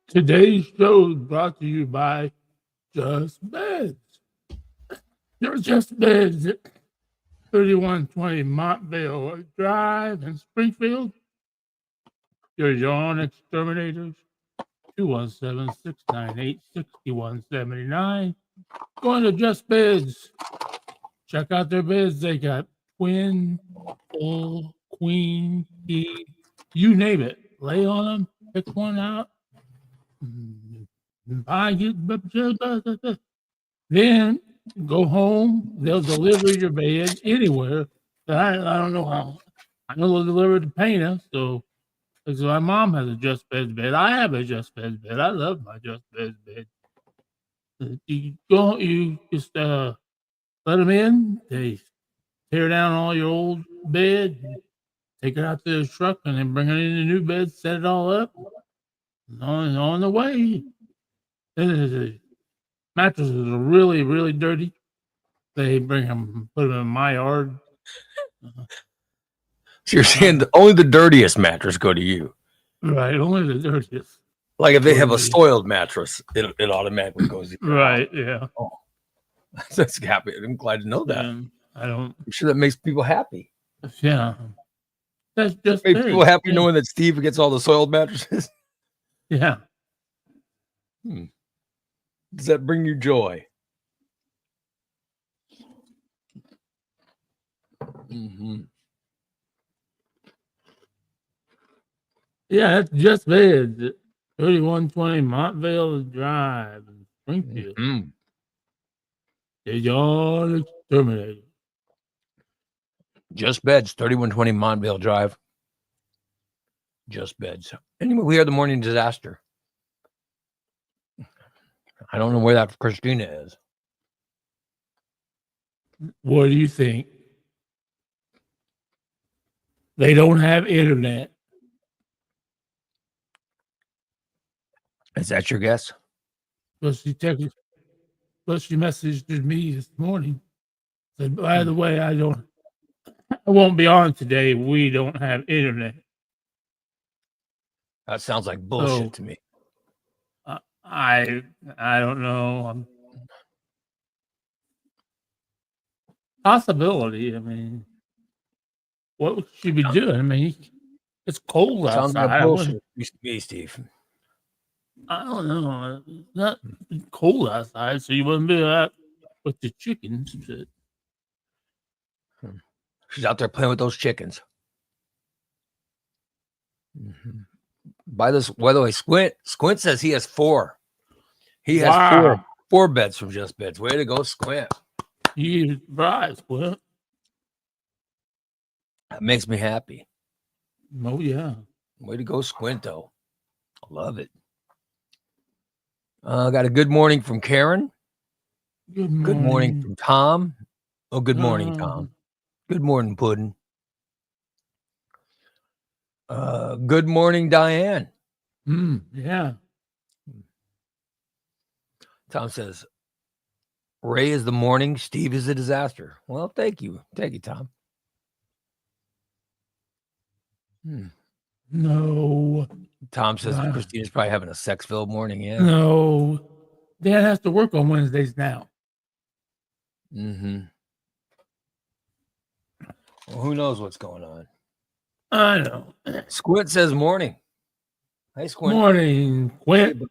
Today's show is brought to you by Just Beds. They're Just Beds at 3120 Montvale Drive in Springfield. Your yawn exterminators, 217-698-6179. Going to Just Beds. Check out their beds. They got twin, full, queen, king, you name it. Lay on them, pick one out. Buy it. Then go home. They'll deliver your bed anywhere. I don't know how. I know they'll deliver to Pana. So, because my mom has a Just Beds bed. I have a Just Beds bed. I love my Just Beds bed. You just let them in. They tear down all your old bed, take it out to the truck, and then bring it in the new bed, set it all up. On the way. The mattresses are really, really dirty. They bring them, put them in my yard. So you're saying only the dirtiest mattress go to you, Right? Only the dirtiest. like if they have a soiled mattress, it automatically goes to you. Right? Yeah. Oh, that's happy. I'm glad to know that. I don't. I'm sure that makes people happy. Yeah. That's just makes people happy knowing that Steve gets all the soiled mattresses. Yeah. Does that bring you joy? Mm-hmm. Yeah, that's Just Beds, 3120 Montvale Drive in Springfield. Mm-hmm. The yawn exterminator. Just Beds, 3120 Montvale Drive. Just Beds. Anyway, we are the morning disaster. I don't know where that Christina is. What do you think? They don't have internet. Is that your guess? But she texted, but she messaged me this morning. Said, by the way, I won't be on today. We don't have internet. That sounds like bullshit to me. I don't know. Possibility. I mean, what would she be doing? I mean, it's cold outside. Sounds like bullshit to me, Steve. I don't know. It's not cold outside, so you wouldn't be out with the chickens. But... She's out there playing with those chickens. Mm-hmm. By the way, Squint says he has 4. He has four beds from Just Beds. Way to go, Squint. You surprised, Squint. That makes me happy. Oh, yeah. Way to go, Squinto. I love it. Got a good morning from Karen. Good morning. Good morning from Tom. Oh, good morning, Tom. Good morning, Puddin'. Good morning, Diane. Yeah. Tom says, Ray is the morning, Steve is a disaster. Well, thank you. Thank you, Tom. No. Tom says Christina's probably having a sex-filled morning. Yeah. No. Dan has to work on Wednesdays now. Mm-hmm. Well, who knows what's going on? I know. Squint says morning. Hey, Squint. Morning, Squint.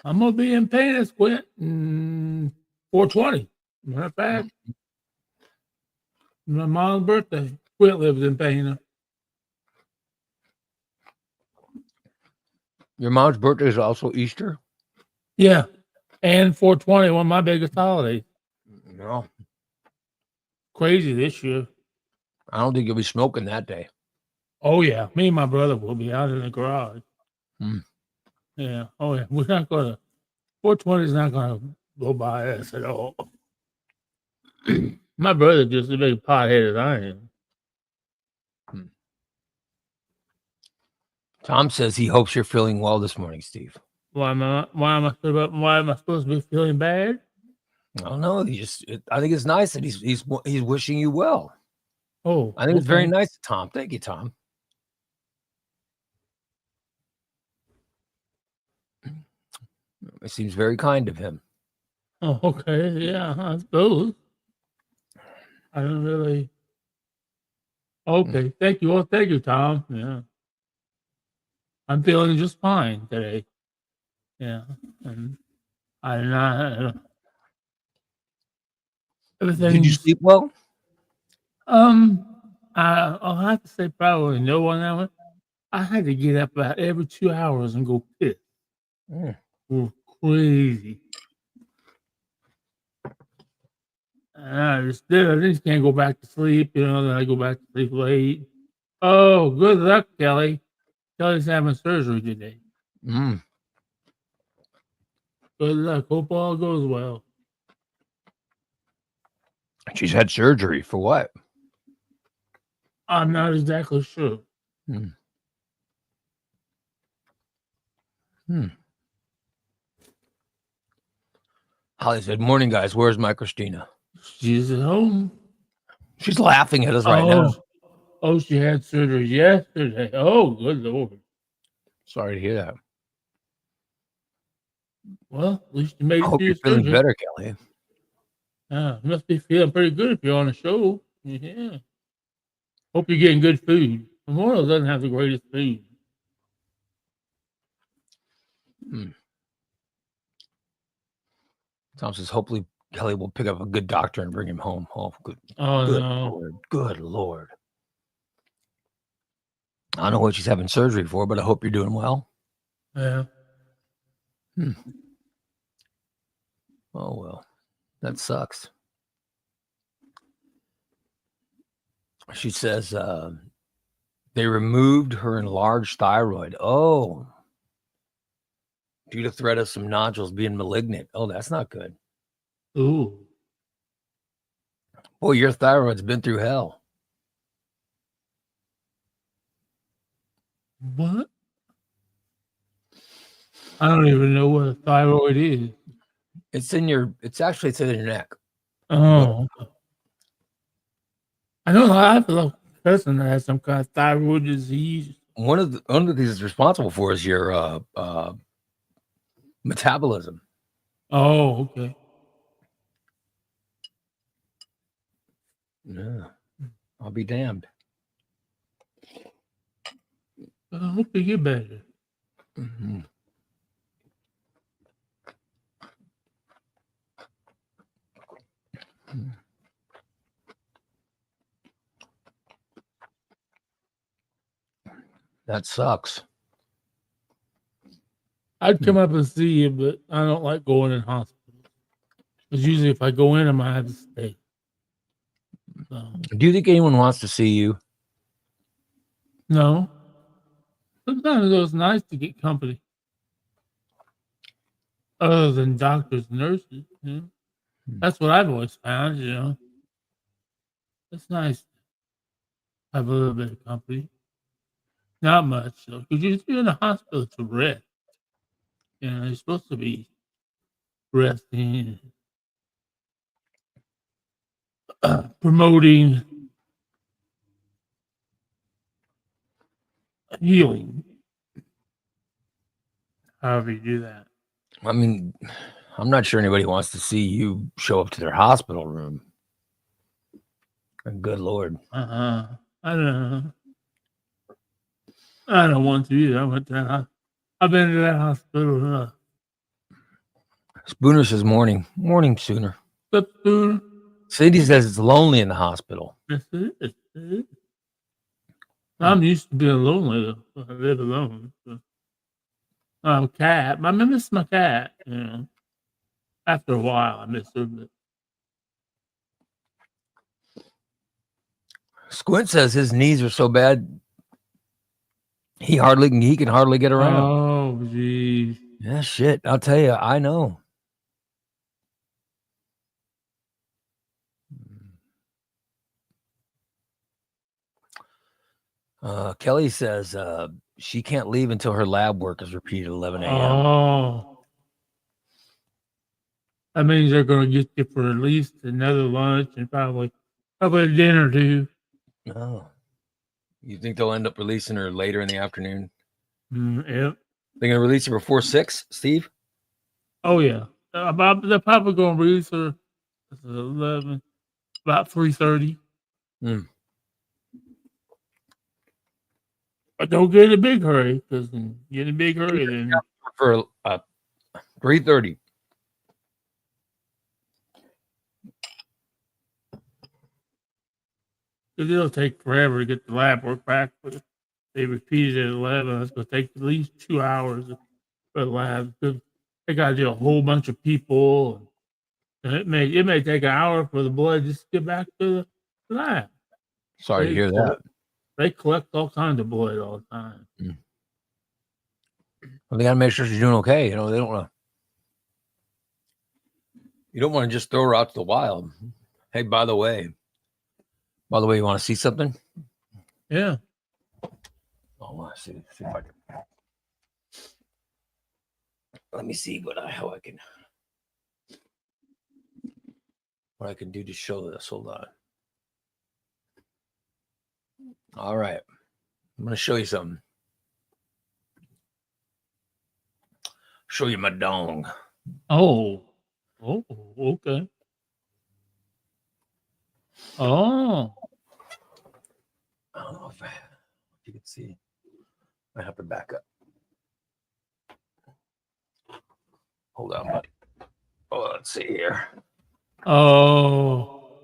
I'm going to be in Pana, Squint, 420. Matter of fact, my mom's birthday. Squint lives in Pana. Your mom's birthday is also Easter? Yeah. And 420, one of my biggest holidays. No. Crazy this year. I don't think you'll be smoking that day. Oh, yeah. Me and my brother will be out in the garage. Yeah. Oh, yeah. We're not going to, 420 is not going to go by us at all. My brother's just as big pothead as I am. Tom says he hopes you're feeling well this morning, Steve. Why am I supposed to be feeling bad? I don't know. I think it's nice that he's wishing you well. Oh, I think it's very nice, Tom. Thank you, Tom. It seems very kind of him. Oh, okay. Yeah, I suppose. I don't really. Okay. Thank you. Well, thank you, Tom. Yeah. I'm feeling just fine today. Yeah. And I'm not. Did you Everything's. sleep well? I'll have to say probably no on that one. I had to get up about every 2 hours and go piss. Mm. It crazy. And I just can't go back to sleep. Then I go back to sleep late. Oh, good luck, Kelly. Kelly's having surgery today. Mm. Good luck. Hope all goes well. She's had surgery for what? I'm not exactly sure. Mm. Hmm. Holly said, "Morning, guys. Where's my Christina?" She's at home. She's laughing at us right Oh, now. oh, she had surgery yesterday. Oh, good Lord. Sorry to hear that. Well, at least you made I it hope through you're your feeling surgery. better, Kelly. You must be feeling pretty good if you're on a show. Yeah. Hope you're getting good food. Memorial doesn't have the greatest food. Mm. Tom says, hopefully Kelly will pick up a good doctor and bring him home. Oh, good. Oh, Good no. Lord. Good Lord. I don't know what she's having surgery for, but I hope you're doing well. Yeah. Hmm. Oh, well. That sucks. She says they removed her enlarged thyroid. Oh, due to threat of some nodules being malignant. Oh, that's not good. Ooh. Boy, your thyroid's been through hell. What? I don't even know what a thyroid is. It's in your neck. Oh. I know I have a person that has some kind of thyroid disease. One of the things it's responsible for is your metabolism. Oh, okay. Yeah, I'll be damned. I hope you get better. Mm-hmm. That sucks. I'd come up and see you, but I don't like going in hospitals. Because usually if I go in, I might have to stay. So, Do you think anyone wants to see you? no. Sometimes it's nice to get company. Other than doctors and nurses. That's what I've always found. It's nice to have a little bit of company. Not much, though. Because you're in the hospital to rest. You're supposed to be resting, promoting healing. However you do that. I mean, I'm not sure anybody wants to see you show up to their hospital room. Good Lord. I don't know. I don't want to either. I've been to that hospital. Spooner says morning. Morning, Sooner. Food. Cindy says it's lonely in the hospital. Yes, it is. I'm used to being lonely. Though. I live alone. So. Cat. I miss my cat. After a while, I miss her. But Squint says his knees are so bad he can hardly get around. oh, geez. Yeah, shit. I'll tell you, I know. Kelly says she can't leave until her lab work is repeated at 11 a.m. Oh. That means they're going to get you for at least another lunch and probably a dinner too. Oh. You think they'll end up releasing her later in the afternoon? Yep. They're going to release her before 6, Steve? Oh yeah, they're probably going to release her at 11, about 3:30. Mm. But don't get in a big hurry, because get in a big hurry, then For 3:30. because it'll take forever to get the lab work back. But if they repeat it at 11, it's going to take at least 2 hours for the lab. 'Cause they got to do a whole bunch of people, and it may take an hour for the blood just to get back to the lab. Sorry to hear that. They collect all kinds of blood all the time. Mm. Well, they got to make sure she's doing okay. You know, they don't want to. You don't want to just throw her out to the wild. Hey, by the way, you want to see something? Yeah. I want to see if I can. Let me see what I can do to show this. Hold on. All right, I'm going to show you something. Show you my dong. Oh, okay. Oh, I don't know if you can see. I have to back up. Hold on, buddy. Oh, let's see here. oh,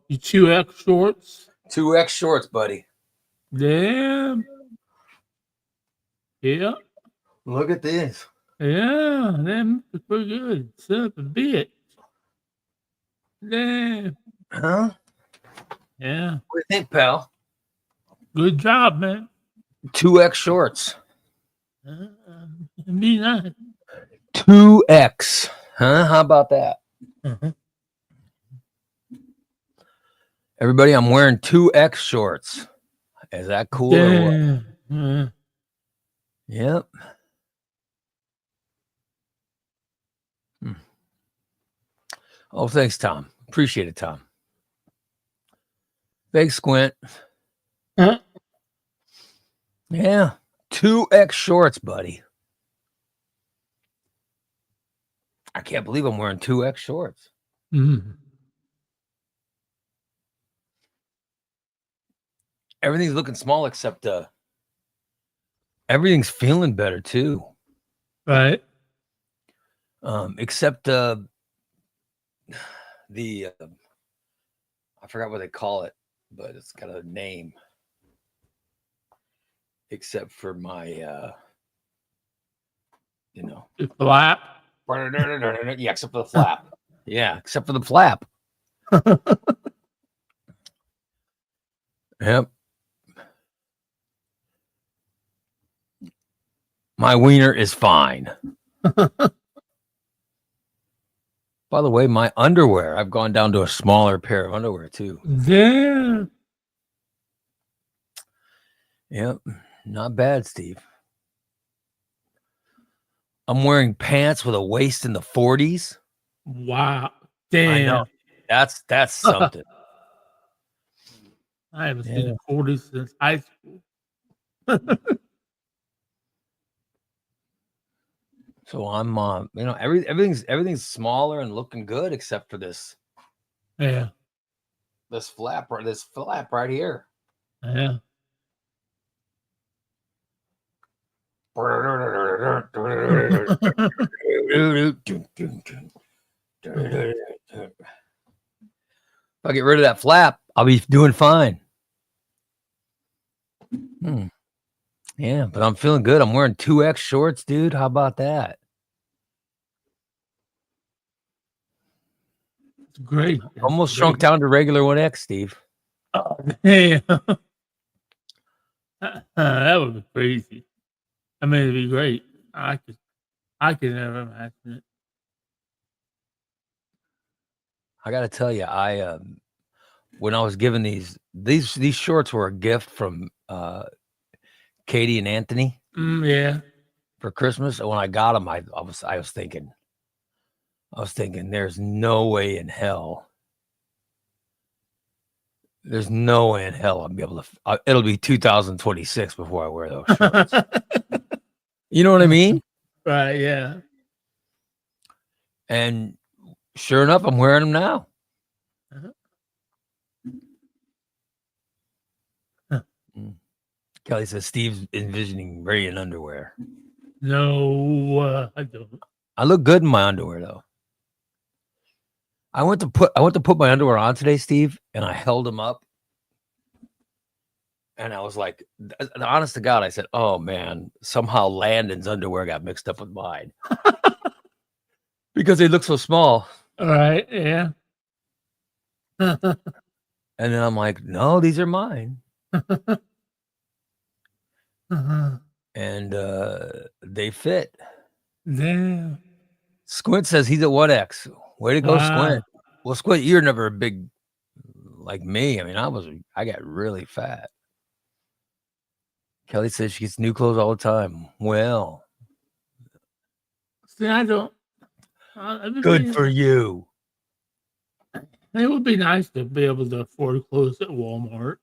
you 2X shorts? 2X shorts, buddy. Damn. Yeah. Look at this. Yeah, that is pretty good. Set up a bit. Damn. Huh? Yeah. What do you think, pal? Good job, man. 2X shorts. Be nice. 2X. Huh? How about that? Uh-huh. Everybody, I'm wearing 2X shorts. Is that cool or what? Damn. Yep. Oh, thanks, Tom. Appreciate it, Tom. Thanks, Squint. Huh? Yeah. 2X shorts, buddy. I can't believe I'm wearing 2X shorts. Mm. Everything's looking small except everything's feeling better too. Right. Except the I forgot what they call it, but it's got a name. Except for my The flap. yeah, except for the flap. Yeah, except for the flap. Yep. My wiener is fine. By the way, my underwear, I've gone down to a smaller pair of underwear too. Yeah. Yep. Not bad, Steve. I'm wearing pants with a waist in the 40s. Wow. Damn. I know. That's something. I haven't seen the 40s since high school. So I'm everything's smaller and looking good except for this Yeah. this flap right here. Yeah. If I get rid of that flap, I'll be doing fine. Yeah, but I'm feeling good. I'm wearing 2X shorts, dude. How about that? It's great. Almost shrunk down to regular 1X, Steve. Oh, damn. That would be crazy. I mean, it'd be great. I could never imagine it. I got to tell you, when I was given these shorts were a gift from Katie and Anthony. Yeah. For Christmas. And when I got them, I was thinking, there's no way in hell. There's no way in hell I'll be able to. It'll be 2026 before I wear those shorts. You know what I mean? Right. Yeah. And sure enough, I'm wearing them now. Uh-huh. Kelly says Steve's envisioning Ray in underwear. No, I don't. I look good in my underwear though. I went to put my underwear on today, Steve, and I held them up. And I was like, honest to God, I said, oh man, somehow Landon's underwear got mixed up with mine. Because they look so small. All right, yeah. And then I'm like, no, these are mine. And they fit. Damn. Squint says he's at 1X. Way to go, Squint. Well, Squint, you're never a big like me. I mean, I got really fat. Kelly says she gets new clothes all the time. Well, see, I don't. good for you. It would be nice to be able to afford clothes at Walmart.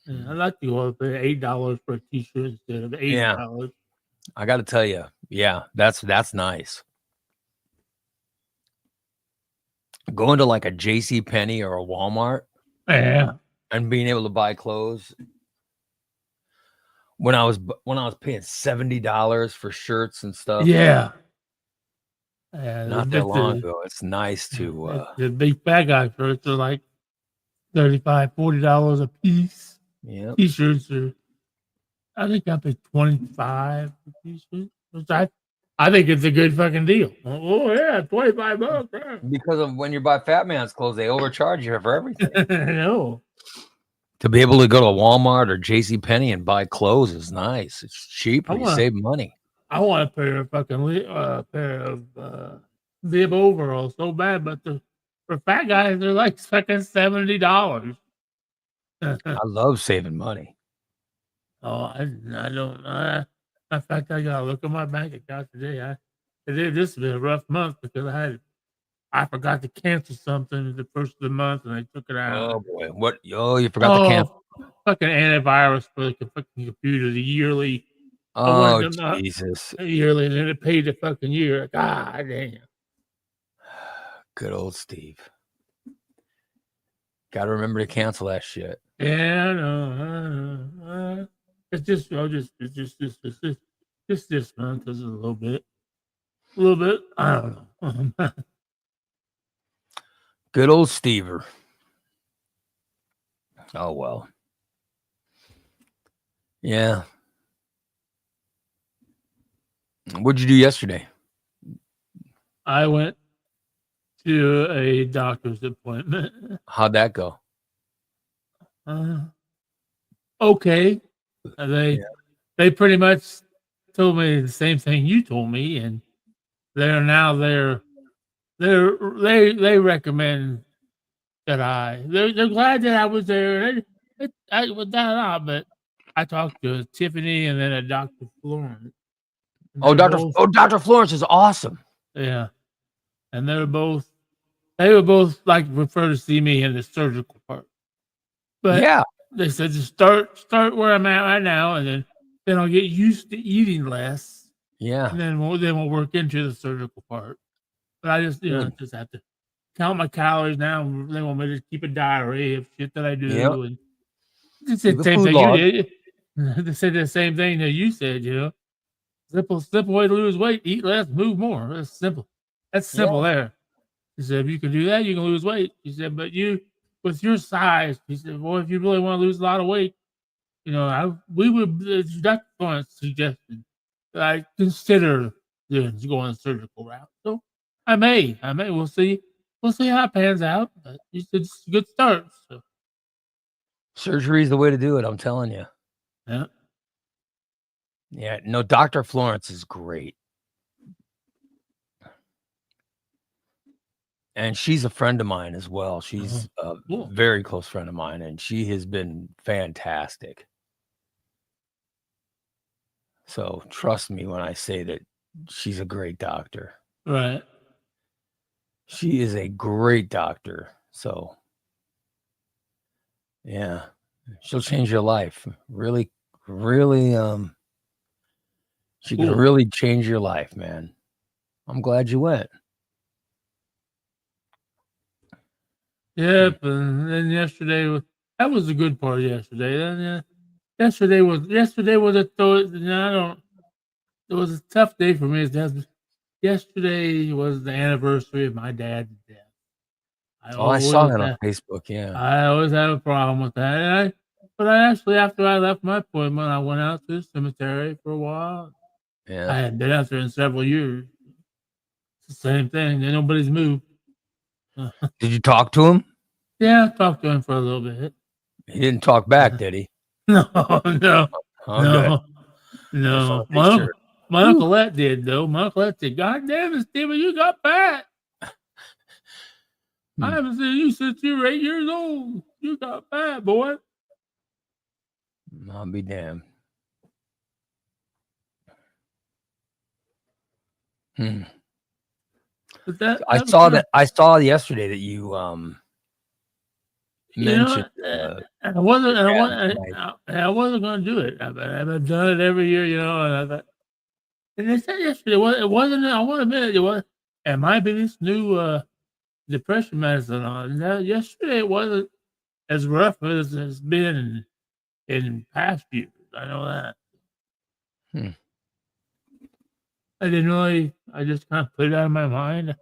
Yeah, I'd like to go up there $8 for a t-shirt instead of $80. I got to tell you, yeah, that's nice. Going to like a JC Penney or a Walmart, yeah, and being able to buy clothes. When I was paying $70 for shirts and stuff, yeah, not that long ago. It's nice to the big fat guy shirts are like $35-$40 a piece. Yeah, t-shirts are. I think I paid $25 for t-shirts, which I think it's a good fucking deal. Oh yeah, $25. Yeah. Because of when you buy Fat Man's clothes, they overcharge you for everything. No. To be able to go to Walmart or JC Penney and buy clothes is nice. It's cheaper. You save money. I want a pair of fucking bib overalls so bad, but for fat guys, they're like fucking $70. I love saving money. Oh, I don't. In fact, I gotta look at my bank account today. This has been a rough month because I forgot to cancel something at the first of the month and I took it out. Oh boy, what? Oh, you forgot to cancel? Fucking antivirus for the fucking computer, the yearly. Oh Jesus! Yearly, and then it paid the fucking year. God damn. Good old Steve. Got to remember to cancel that shit. Yeah, no, it's just this month is a little bit. I don't know. Good old Stever. Oh well. Yeah. What'd you do yesterday? I went to a doctor's appointment. How'd that go? Okay. They pretty much told me the same thing you told me, and they recommend that they're glad that I was there. I was that, but I talked to Tiffany and then a Dr. Florence. Dr. Florence is awesome. Yeah, and they were both like prefer to see me in the surgical part. But yeah, they said to start where I'm at right now, and then I'll get used to eating less. Yeah, and then we'll work into the surgical part. But I just just have to count my calories now. They want me to keep a diary of shit that I do, and it's the same thing you did. They said the same thing that you said. Simple way to lose weight: eat less, move more. That's simple. That's simple there. He said, if you can do that, you can lose weight. He said, but with your size, he said, well, if you really want to lose a lot of weight, Dr. Florence suggested that I consider going the surgical route. So I may, we'll see how it pans out. But he said it's a good start. So. Surgery is the way to do it. I'm telling you. Yeah. Yeah. No, Dr. Florence is great. And she's a friend of mine as well. She's a very close friend of mine, and she has been fantastic. So trust me when I say that she's a great doctor. Right. She is a great doctor. So, yeah, she'll change your life. Really, really, she can really change your life, man. I'm glad you went. Yep, and then yesterday that was the good part of yesterday. Then yesterday was a I don't. It was a tough day for me. Yesterday was the anniversary of my dad's death. I Oh, I saw always that on have Facebook. Yeah. I always have a problem with that. But I actually, after I left my appointment, I went out to the cemetery for a while. I Yeah. hadn't been out there in several years. It's the same thing. Nobody's moved. Did you talk to him? Yeah, I talked to him for a little bit. He didn't talk back, did he? No, no, Oh, good. no, Just want no. to make sure. My Whew. Uncle Ed did though. My Uncle Ed said, "God damn it, Steven, you got fat. I Hmm. haven't seen you since you were 8 years old. You got fat, boy." I'll be damned. Hmm. But that I that was saw kind of, that. I saw yesterday that you you know, mentioned I wasn't, your dad's life. I wasn't going to do it. I've done it every year, and I thought, and they said yesterday, it wasn't. I want to admit it was. It might be this new depression medicine on. Yesterday, it wasn't as rough as it's been in past years. I know that. Hmm. I didn't really. I just kind of put it out of my mind.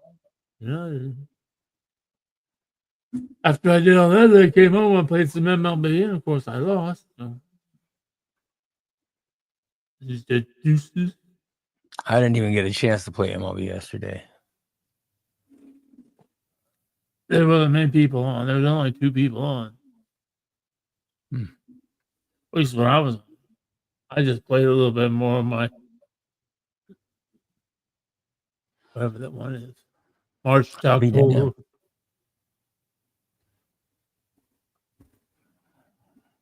You know, after I did all that, I came home and played some MLB, and of course, I lost. So just the deuces. I didn't even get a chance to play MLB yesterday. There wasn't many people on. There was only 2 people on. Hmm. At least when I was on. I just played a little bit more of my whatever that one is. March to I'll be damned. October.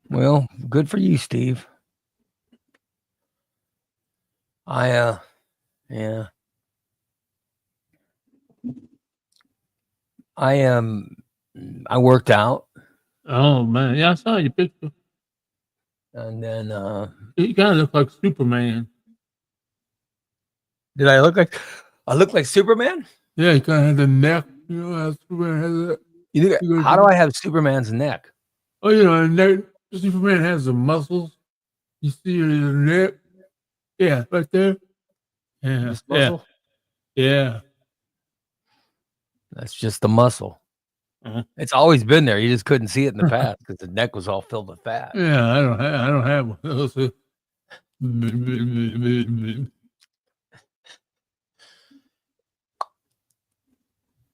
Well, good for you, Steve. Yeah. I worked out Oh man, yeah, I saw your picture. and then You kind of look like Superman. did I look like Superman? Yeah, you kind of had the neck. You know how Superman has that. You think how do I have Superman's neck? Oh, and neck. Superman has the muscles. You see it in the neck. Yeah, right there. Yeah, This yeah, muscle? yeah. That's just the muscle. Uh-huh. It's always been there. You just couldn't see it in the past because the neck was all filled with fat. Yeah, I don't have one of those.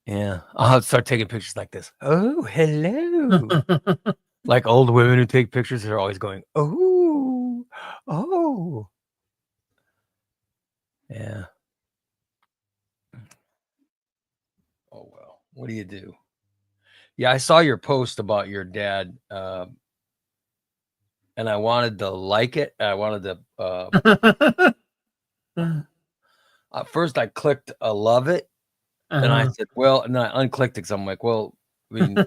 Yeah. I'll have to start taking pictures like this. Oh, hello. Like old women who take pictures, they're always going, oh, oh. Yeah. Oh, well. What do you do? Yeah, I saw your post about your dad, and I wanted to like it. I wanted to. At first, I clicked a love it, and I said, well, and then I unclicked it because I'm like, well, I mean,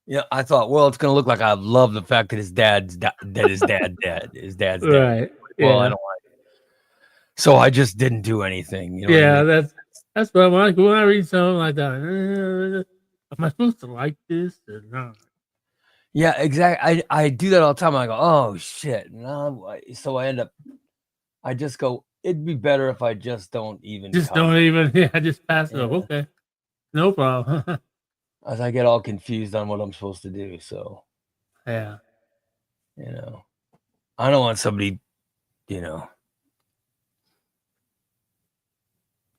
yeah, I thought, well, it's gonna look like I love the fact that his dad's dead. His dad's dead. Right. Well, I Yeah. don't want it. So I just didn't do anything. You know what I Yeah. mean? That's what when I read something like that. Am I supposed to like this or not? Yeah, exactly. I do that all the time. I go, oh shit. No, so I just go, it'd be better if I just don't even Just comment. don't even. Yeah. Just pass it up. Yeah. Okay. No problem. As I get all confused on what I'm supposed to do. So, Yeah. I don't want somebody, you know,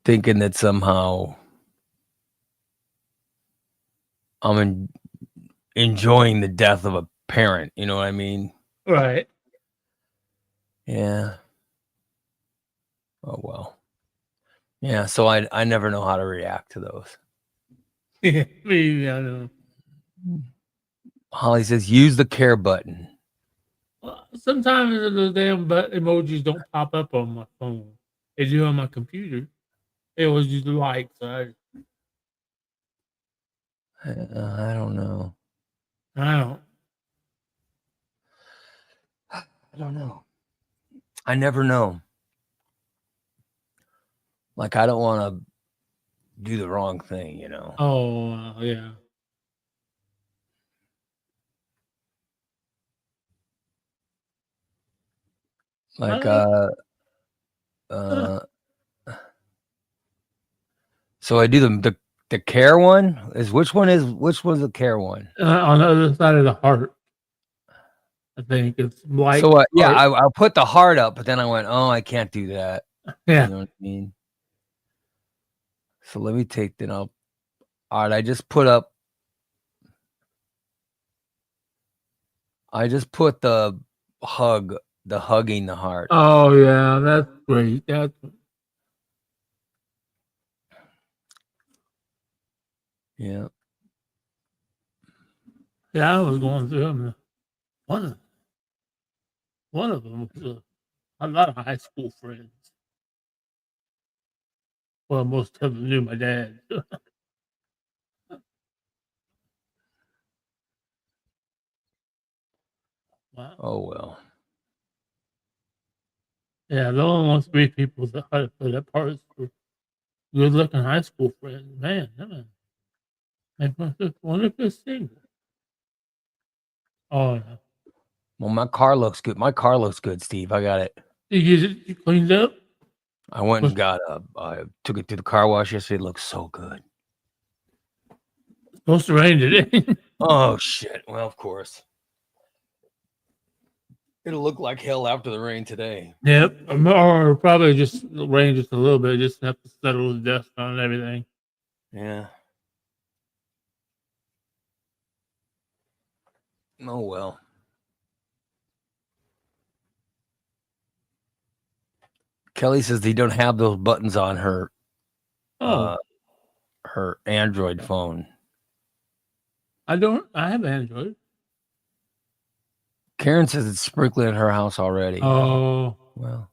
thinking that somehow I'm enjoying the death of a parent. You know what I mean? Right. Yeah. Oh, well. Yeah. So I never know how to react to those. Maybe I don't know. Holly says, use the care button. Well, sometimes the damn emojis don't pop up on my phone. They do on my computer. They always use the lights. So I don't know. I don't. I don't know. I never know. Like, I don't want to do the wrong thing, you know. Oh, yeah. Like Uh, so I do the care one. Which one's the care one? on the other side of the heart, I think it's like So yeah, heart. I put the heart up, but then I went, oh, I can't do that. Yeah. You know what I mean? So let me take then I'll. All right, I just put the hugging the heart. Oh, yeah. That's great. Yeah. Yeah. I was going through them. One of one of them was a lot of high school friends. Well, most of them knew my dad. Wow. Oh well. Yeah, there only wants to be people that put up parts for good looking high school friends. Man, I wonder if they're single. Oh, yeah. Well, my car looks good. My car looks good, Steve. I got it. You get it cleaned up? I went and I took it to the car wash yesterday. It looks so good. Supposed to rain today. Oh shit. Well, of course. It'll look like hell after the rain today. Yep. Or probably just rain just a little bit, just have to settle the dust on everything. Yeah. Oh well. Kelly says they don't have those buttons on her Oh, her Android phone. I have Android. Karen says it's sprinkling in her house already. Oh, Well.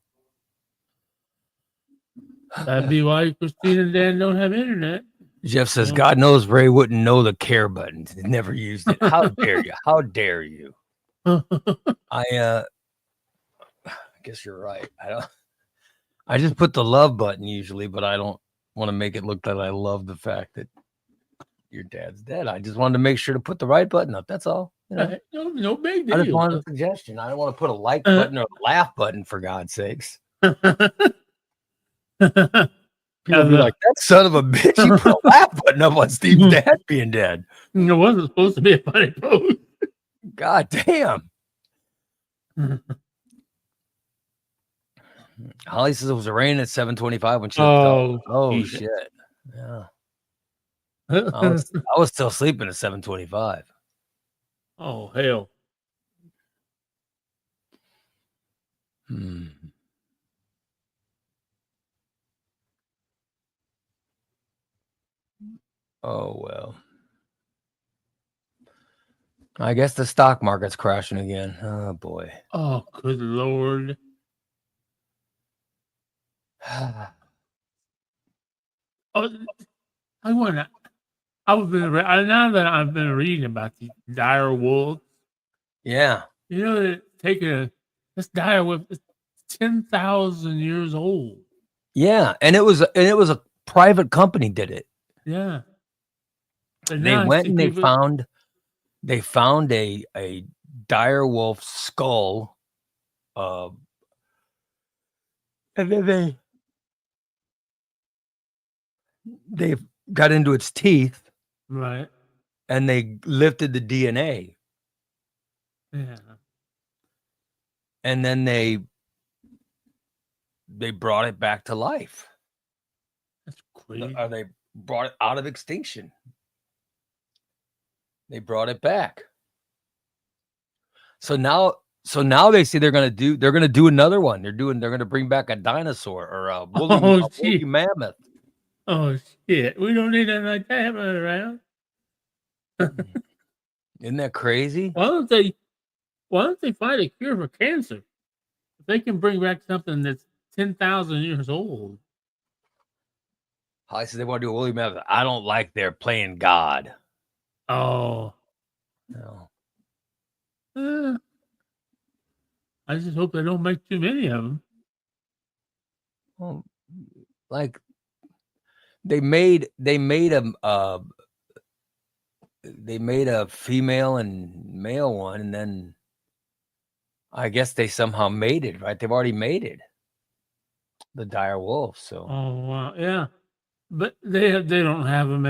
that'd be why Christine and Dan don't have internet. Jeff says, God knows Ray wouldn't know the care button. He never used it. How dare you? How dare you? I guess you're right. I just put the love button usually, but I don't want to make it look like I love the fact that your dad's dead. I just wanted to make sure to put the right button up. That's all. You know? No big deal. I just wanted a suggestion. I don't want to put a like button or a laugh button, for God's sakes. People be like, that son of a bitch, you put a laugh button up on Steve's dad being dead. It wasn't supposed to be a funny post. God damn. Holly says it was raining at 7:25 when she looked up. Oh shit. Yeah. I was still sleeping at 7:25. Oh hell. Oh well. I guess the stock market's crashing again. Oh boy. Oh good Lord. Oh, now that I've been reading about these dire wolves. Yeah. You know, this dire wolf is 10,000 years old. Yeah, and it was a private company did it. Yeah. But They went and they found a dire wolf skull. And then they got into its teeth. Right. And they lifted the DNA. Yeah. And then they brought it back to life. That's crazy. Or they brought it out of extinction. They brought it back. So now they say they're gonna do another one. They're gonna bring back a dinosaur or a woolly mammoth. Oh shit! We don't need anything like that running around. Isn't that crazy? Why don't they find a cure for cancer? If they can bring back something that's 10,000 years old. I said they want to do a woolly mammoth. I don't like they're playing God. Oh. No. I just hope they don't make too many of them. Well, like They made a female and male one, and then I guess they somehow mated, right? They've already mated, the dire wolf. So Oh wow, yeah. But they don't have them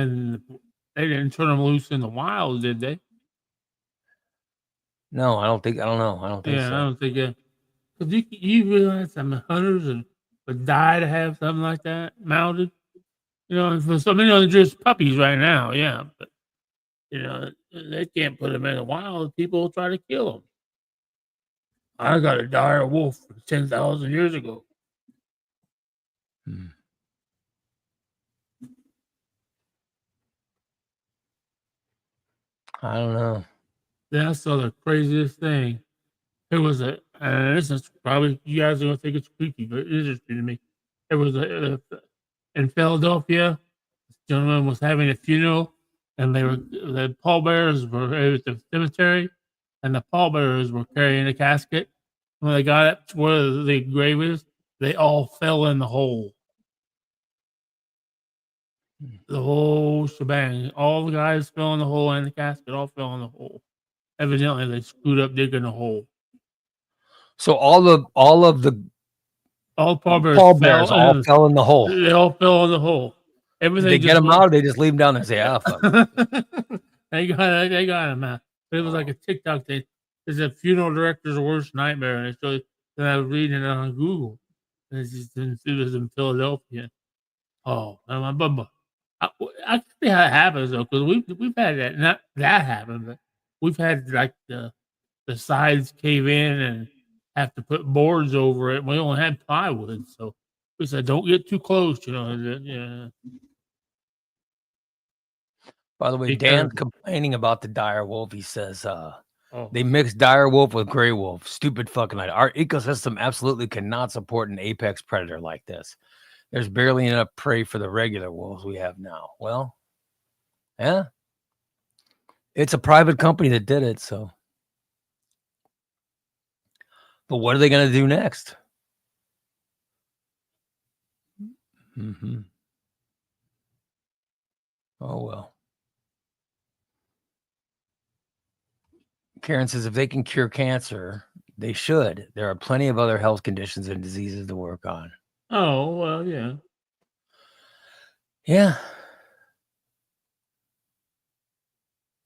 they didn't turn them loose in the wild, did they? no, I don't think Yeah, I so. don't think because you realize some hunters would die to have something like that mounted. You know, and for some, they're just puppies right now. Yeah, but they can't put them in the wild. People will try to kill them. I got a dire wolf 10,000 years ago. Hmm. I don't know. Yeah, I saw the craziest thing. It was this is probably, you guys are gonna think it's creepy, but it's interesting to me. It was in Philadelphia. This gentleman was having a funeral, and the pallbearers were at the cemetery, and the pallbearers were carrying a casket. When they got up to where the grave is, they all fell in the hole. The whole shebang. All the guys fell in the hole, and the casket all fell in the hole. Evidently, they screwed up digging the hole. So all of the All pallbearers pallbearers fell, all and fell in the hole. they all fell in the hole. Did they Everything get just them went. out, or they just leave them down there and say, "Ah, fuck it"? They got him out. But it was like a TikTok thing. It's a funeral director's worst nightmare, and I was reading it on Google. And it was in Philadelphia. Oh, I can see how it happens though, because we've had that, not that happen, but we've had like the sides cave in and have to put boards over it. We only had plywood, so we said don't get too close. Yeah, By the way, be Dan's careful. complaining about the dire wolf. He says, Oh, they mix dire wolf with gray wolf. Stupid fucking idea. Our ecosystem absolutely cannot support an apex predator like this. There's barely enough prey for the regular wolves we have now. Well, yeah, it's a private company that did it. So, but what are they going to do next? Mm-hmm. Oh, well. Karen says if they can cure cancer, they should. There are plenty of other health conditions and diseases to work on. oh well, yeah. Yeah.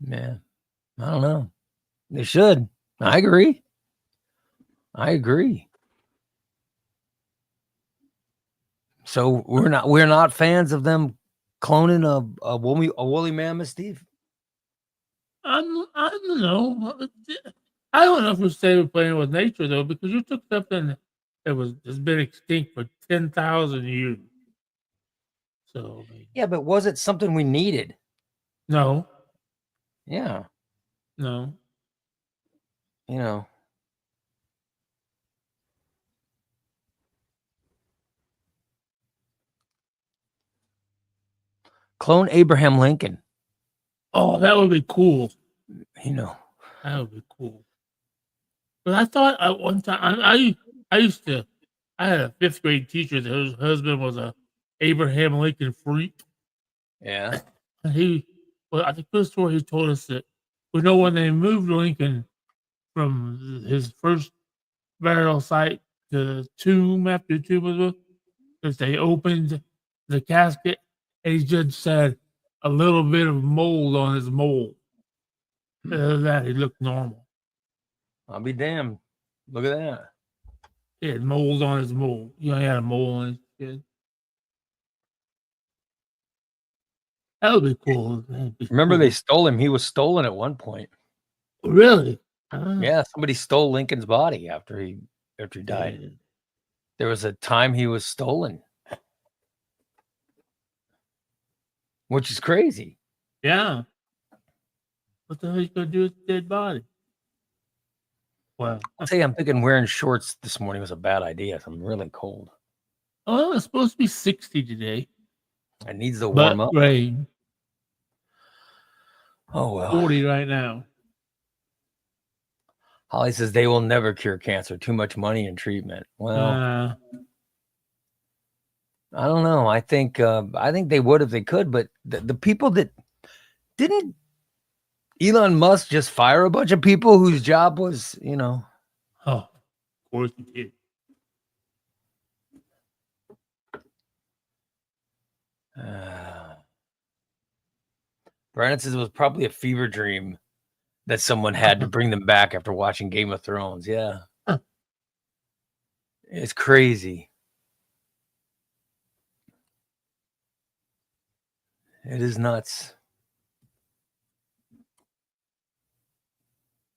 Man, I don't know. They should. I agree. So we're not fans of them cloning a woolly mammoth, Steve. I don't know. I don't know if we say we're playing with nature though, because you took something that has been extinct for 10,000 years. So I mean, Yeah, but was it something we needed? no, Yeah, no. you know. Clone Abraham Lincoln. Oh, that would be cool. You know. That would be cool. But I thought at one time I used to I had a fifth grade teacher whose husband was a Abraham Lincoln freak. Yeah. And I think this story he told us that we know when they moved Lincoln from his first burial site to the tomb after the tomb was built, because they opened the casket and he just said a little bit of mold on his mold. Other than that, he looked normal. I'll be damned. Look at that. He had mold on his mold. He had a mole on his skin. That would be cool. That'd be Remember, cool. they stole him. He was stolen at one point. Really? Ah, Yeah, somebody stole Lincoln's body after he died. yeah. There was a time he was stolen, which is crazy. Yeah. What the hell are you gonna do with the dead body? Well, I'll tell you, I'm thinking wearing shorts this morning was a bad idea. I'm really cold. oh, it's supposed to be 60 today, It needs to warm but up. rain. Oh well. 40 right now. Holly says they will never cure cancer. Too much money and treatment. Well, I don't know. I think they would if they could, but the people that didn't Elon Musk just fire a bunch of people whose job was, Oh, of course he did. Brandon says it was probably a fever dream that someone had to bring them back after watching Game of Thrones. Yeah. It's crazy. It is nuts.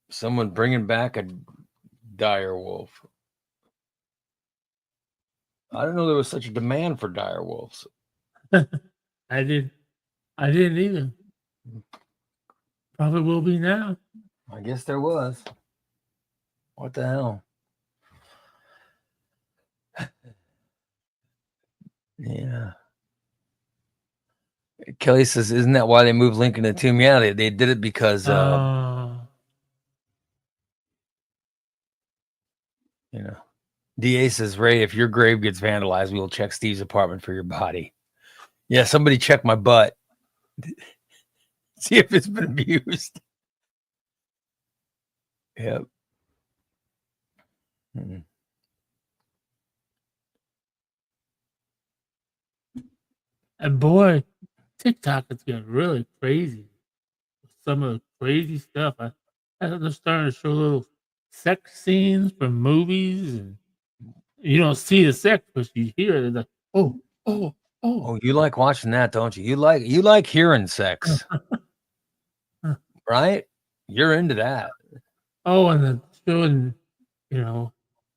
Someone bringing back a dire wolf. I didn't know there was such a demand for dire wolves. I didn't either. Probably will be now. I guess there was. What the hell? Yeah. Kelly says, "Isn't that why they moved Lincoln to the tomb?" Yeah, they did it because DA says, "Ray, if your grave gets vandalized, we will check Steve's apartment for your body." Yeah, somebody check my butt. See if it's been abused. Yep. Mm-hmm. And boy, TikTok is getting really crazy. Some of the crazy stuff. They're starting to show little sex scenes from movies, and you don't see the sex, but you hear it. It's like, oh. Oh, you like watching that, don't you? You like hearing sex, right? You're into that. Oh, and then showing,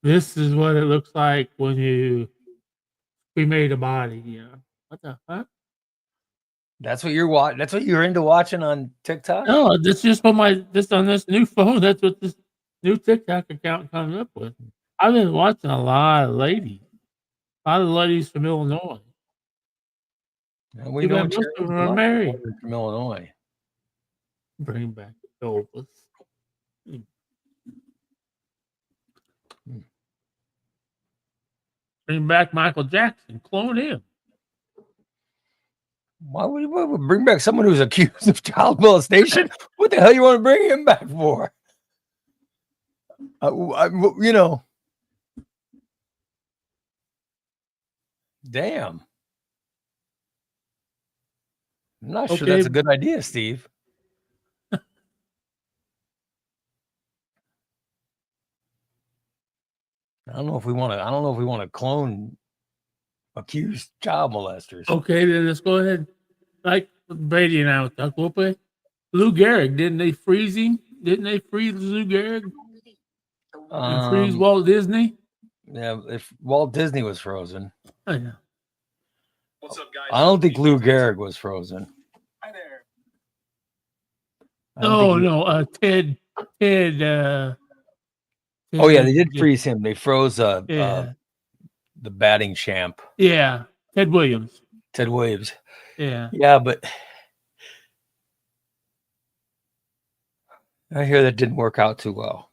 this is what it looks like when you cremate a body. What the fuck? That's what you're into watching on TikTok? No, that's just what just on this new phone. That's what this new TikTok account comes up with. I've been watching a lot of ladies from Illinois. And we know Most you're of them into a are lot of married. women from Illinois. Bring back Elvis. Bring back Michael Jackson. Clone him. Why would you bring back someone who's accused of child molestation? What the hell you want to bring him back for? Damn. I'm not sure that's a good idea, Steve. I don't know if we want to clone accused child molesters. Okay, then let's go ahead. Like Brady and I with Duck Whoopie. Lou Gehrig, didn't they freeze him? Didn't they freeze Lou Gehrig? And freeze Walt Disney? Yeah, if Walt Disney was frozen. Oh, yeah. What's up, guys? I don't think Lou Gehrig was frozen. Hi there. No, Ted. Oh yeah, they did freeze him. They froze the batting champ. Yeah, Ted Williams. Yeah. Yeah, but I hear that didn't work out too well.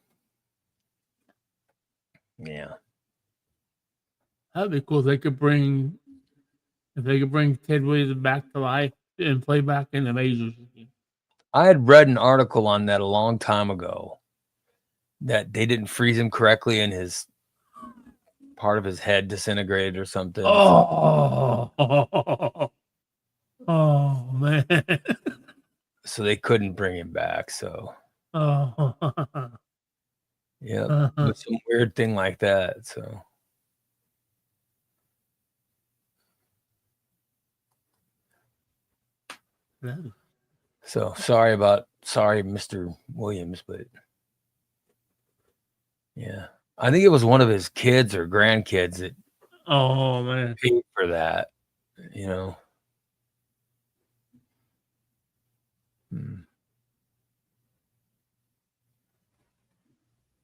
Yeah. That'd be cool if they could bring Ted Williams back to life and play back in the majors again. I had read an article on that a long time ago that they didn't freeze him correctly and his part of his head disintegrated or something. Oh man. So they couldn't bring him back. So yeah, with some weird thing like that. So sorry, Mr. Williams, but yeah, I think it was one of his kids or grandkids that paid for that.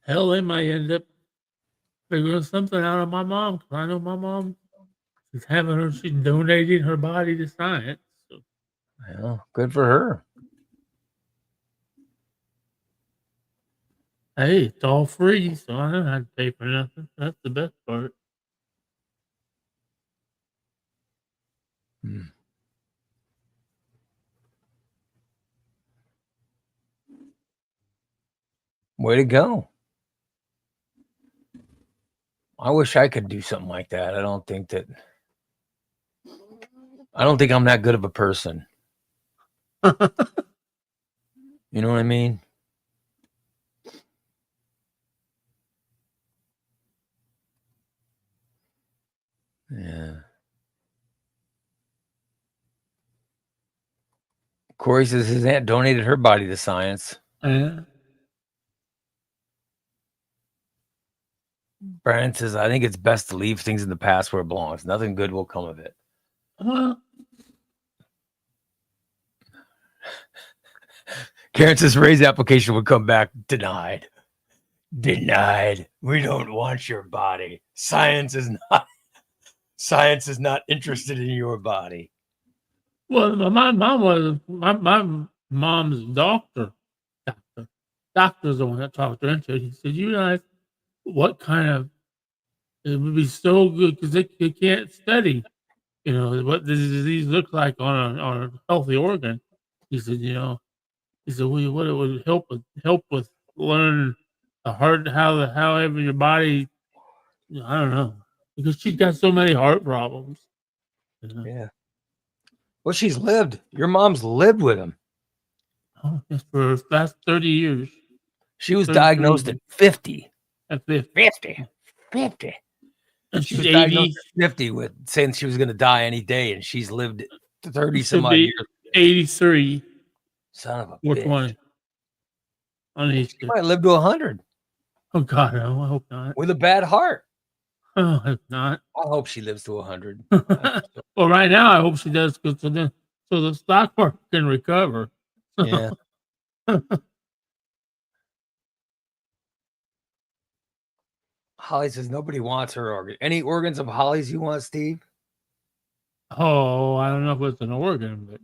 Hell, they might end up figuring something out of my mom, because I know my mom is she's donating her body to science. So. Yeah, good for her. Hey, it's all free, so I don't have to pay for nothing. That's the best part. Hmm. Way to go. I wish I could do something like that. I don't think I'm that good of a person. You know what I mean? Yeah. Corey says his aunt donated her body to science. Yeah. Brian says, I think it's best to leave things in the past where it belongs. Nothing good will come of it. Well, Karen says Ray's application would come back denied. Denied. We don't want your body. Science is not interested in your body. well, my mom was my mom's doctor. Doctor's the one that talked her into it. He said, "You realize what kind of it would be so good because they can't study, you know, what this disease looks like on a healthy organ." He said, "You know," he said, "Well, what it would help with learn the heart however your body, I don't know, because she's got so many heart problems." You know? Yeah. Well, she's lived. Your mom's lived with him. Oh, yes, for the last 30 years. She was 33 diagnosed at 50. at 50. 50. 50. And She she's was 80. diagnosed at 50 with saying she was going to die any day, and she's lived 30 some Should odd be years. 83 Son of a or bitch. 20 on She Easter. might live to 100 Oh, God, no, I hope not. with a bad heart. Oh, I hope not. I hope she lives to 100. Well, right now, I hope she does, because so the stock market can recover. Yeah. Holly says nobody wants her organ. Any organs of Holly's you want, Steve? Oh, I don't know if it's an organ, but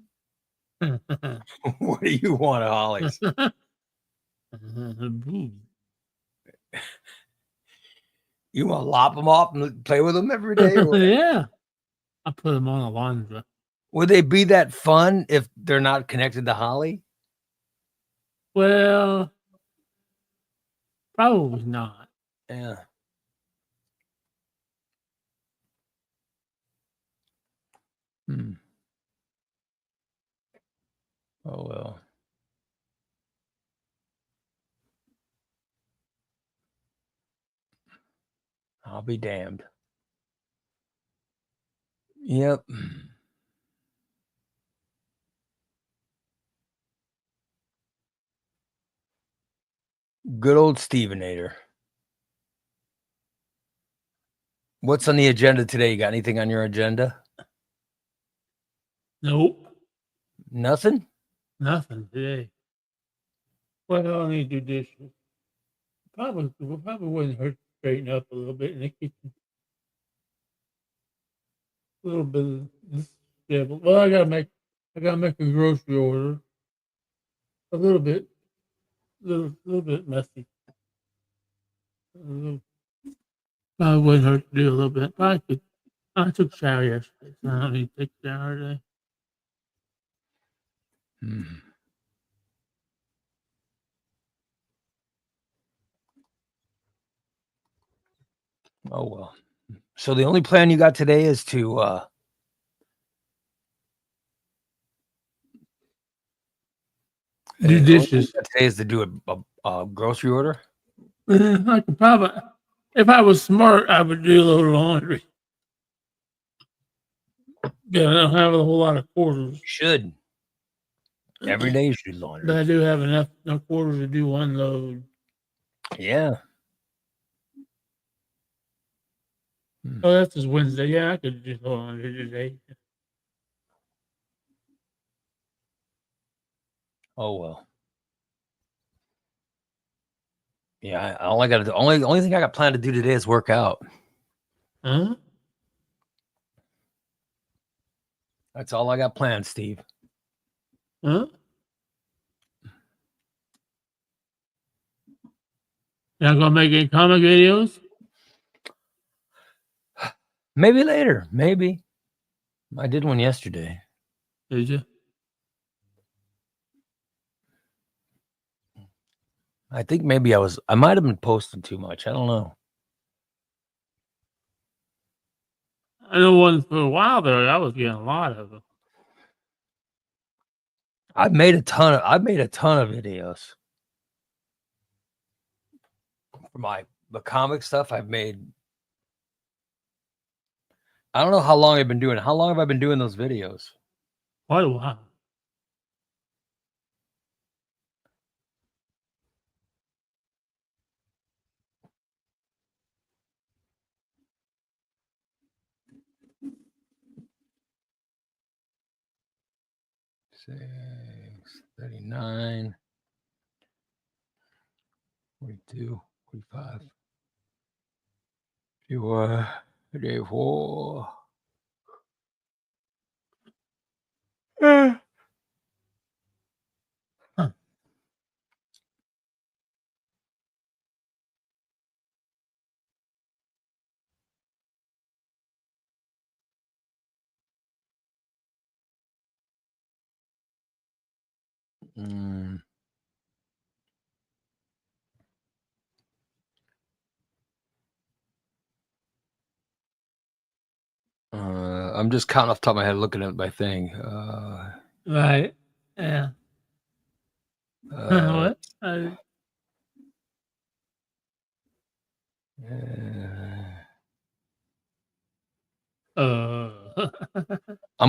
What do you want of Holly's? You want to lop them off and play with them every day? Or what? Yeah, I put them on Alondra. Would they be that fun if they're not connected to Holly? Well, probably not. Yeah. Hmm. Oh, well. I'll be damned. Yep. Good old Stevenator. What's on the agenda today? You got anything on your agenda? Nope, Nothing? nothing today. Well, I need to do dishes. Probably wouldn't hurt to straighten up a little bit in the kitchen. A little bit of this, yeah, but well, I gotta make a grocery order. A little bit messy. Probably wouldn't hurt to do a little bit. But I took a shower yesterday, so I don't need to take a shower today. Hmm. Oh, well. So the only plan you got today is to Do dishes. today is to do a grocery order. I could probably, if I was smart, I would do a little laundry. Yeah, I don't have a whole lot of quarters, You should. Every day you should do laundry. but I do have enough quarters to do one load. Yeah. Oh, that's just Wednesday. Yeah, I could do laundry today. Oh, well. Yeah, all I got to do, only thing I got planned to do today is work out. Huh? That's all I got planned, Steve. Huh? You're not gonna make any comic videos? Maybe later. Maybe. I did one yesterday. Did you? I think maybe I might have been posting too much. I don't know. I know one for a while there. I was getting a lot of them. I've made a ton of videos. For the comic stuff I've made. I don't know how long I've been doing it. How long have I been doing those videos? Quite a while. Six, 39, 42, 45. 34. Huh. I'm just counting off the top of my head, looking at my thing. Right. Yeah. What? I'm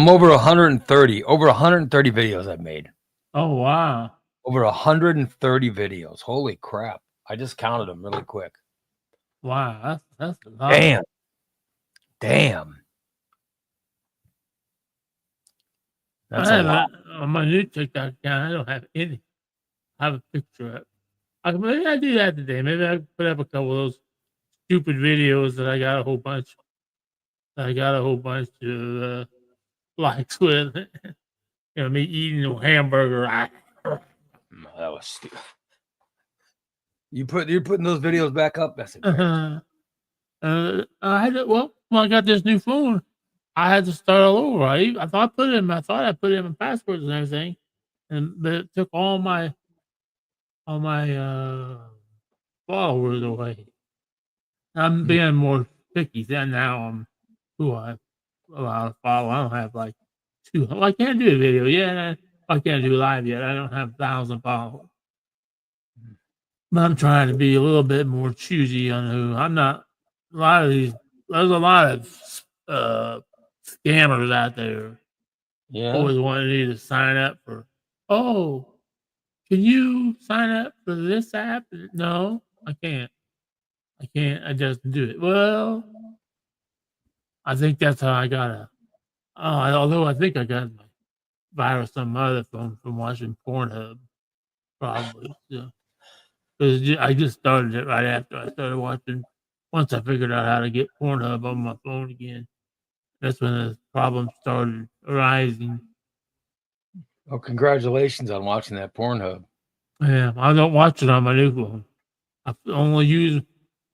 over 130. Over 130 videos I've made. Oh wow. Over 130 videos. Holy crap! I just counted them really quick. Wow. That's a lot. Damn. That's a lot. On my new TikTok account, I don't have any. I have a picture up. Maybe I do that today. Maybe I put up a couple of those stupid videos that I got a whole bunch. Of likes with. Me eating a hamburger. That was stupid. You're putting those videos back up. That's embarrassing. When I got this new phone, I had to start all over. I thought I put in my passwords and everything, but it took all my followers away. I'm being more picky than now. Who I allowed to follow. I don't have like two. Well, I can't do a video yet. I can't do live yet. I don't have 1,000 followers. But I'm trying to be a little bit more choosy on who. I'm not. A lot of these. There's a lot of scammers out there. Yeah. Always wanting me to sign up for. Oh, can you sign up for this app? No, I can't. I just do it. Well, I think that's how I got it. Although I think I got my virus on my other phone from watching Pornhub, probably. So, because I just started it right after I started watching. Once I figured out how to get Pornhub on my phone again, that's when the problem started arising. Oh, congratulations on watching that Pornhub. Yeah, I don't watch it on my new phone. I only use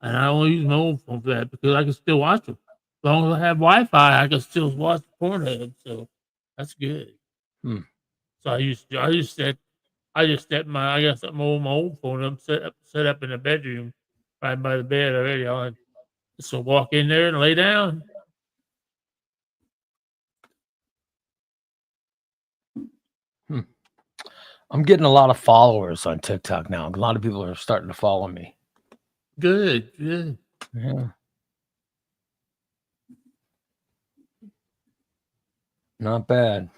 my old phone for that because I can still watch them. As long as I have Wi-Fi, I can still watch Pornhub. So that's good. So I got something on my old phone. I'm set up in the bedroom, right by the bed already. I just walk in there and lay down. I'm getting a lot of followers on TikTok now. A lot of people are starting to follow me. Good. Yeah. Not bad.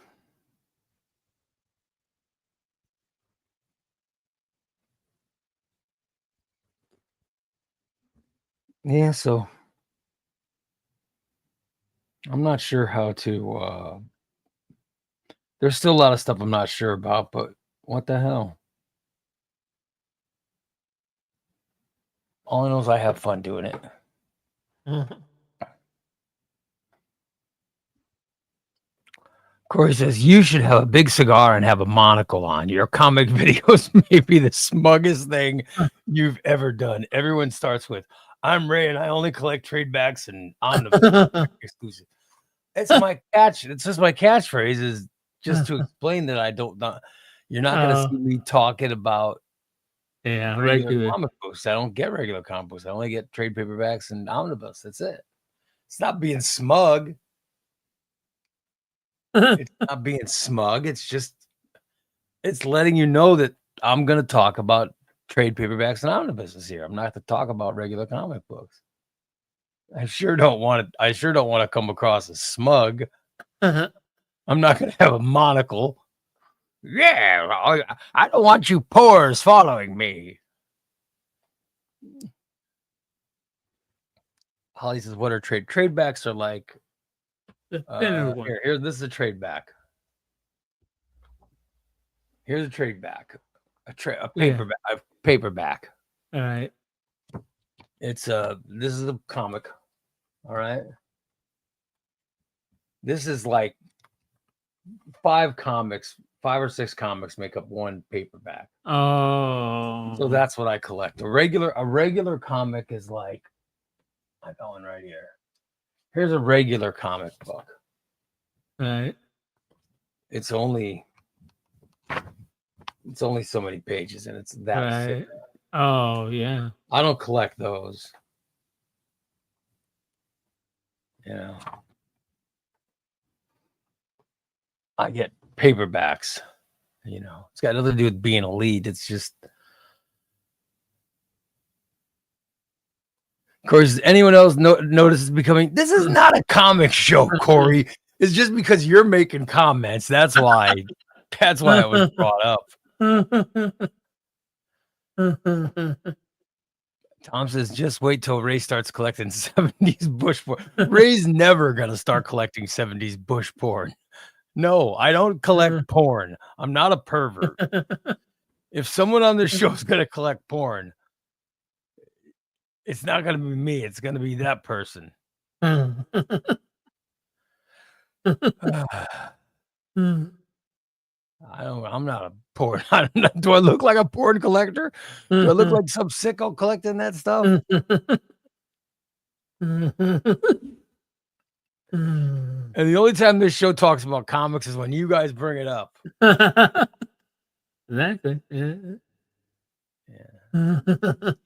Yeah, so I'm not sure how to there's still a lot of stuff I'm not sure about, but what the hell? All I know is I have fun doing it. Corey says, you should have a big cigar and have a monocle on. Your comic videos may be the smuggest thing you've ever done. Everyone starts with, I'm Ray and I only collect trade backs and omnibus exclusive. It's my catch. It's just my catchphrase is just to explain that I don't. You're not going to see me talking about regular comic books. I don't get regular comic books. I only get trade paperbacks and omnibus. That's it. It's not being smug. It's not being smug. It's just it's letting you know that I'm going to talk about trade paperbacks and omnibuses here. I'm not to talk about regular comic books. I sure don't want to come across as smug. I'm not going to have a monocle. Yeah, I don't want you pores following me. Holly says, "What are tradebacks? Are like here. This is a trade back. Here's a trade back, a paperback. A paperback. All right. It's this is a comic. All right. This is like 5 or 6 comics make up one paperback. Oh, so that's what I collect. A regular comic is like, I got one right here. Here's a regular comic book. Right. It's only so many pages, and it's that right. thick. Oh, yeah. I don't collect those. I get paperbacks. It's got nothing to do with being elite. It's just, of course, anyone else notices becoming. This is not a comic show, Corey. It's just because you're making comments. That's why. That's why it was brought up. Tom says, just wait till Ray starts collecting 70s bush porn. Ray's never going to start collecting 70s bush porn. No, I don't collect porn. I'm not a pervert. If someone on this show is going to collect porn, it's not going to be me. It's going to be that person. I'm not a porn. Do I look like a porn collector? Do I look like some sicko collecting that stuff? And the only time this show talks about comics is when you guys bring it up. Exactly. Yeah.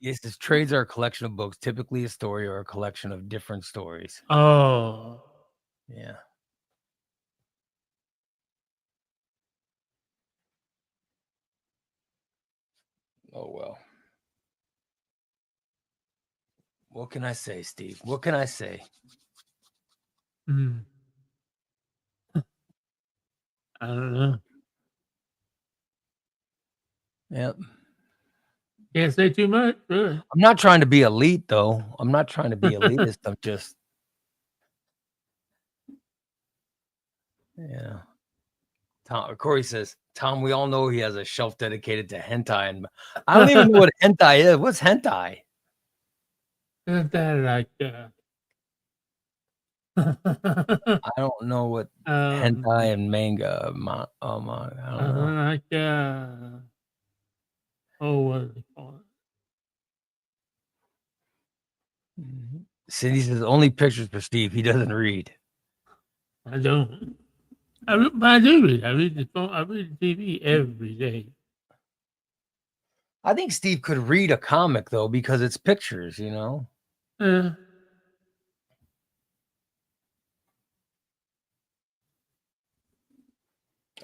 Yes, this trades are a collection of books, typically a story or a collection of different stories. Oh. Yeah. Oh, well. What can I say, Steve? What can I say? I don't know. Yep. Can't say too much. Really. I'm not trying to be elite, though. I'm not trying to be elitist. I'm just, Corey says, Tom, we all know he has a shelf dedicated to hentai, and I don't even know what hentai is. What's hentai? Isn't that like? I don't know what hentai and manga. I don't know. Like what do they call it? Cindy says only pictures for Steve. He doesn't read. I don't. I do read. I read the phone. I read the TV every day. I think Steve could read a comic though because it's pictures,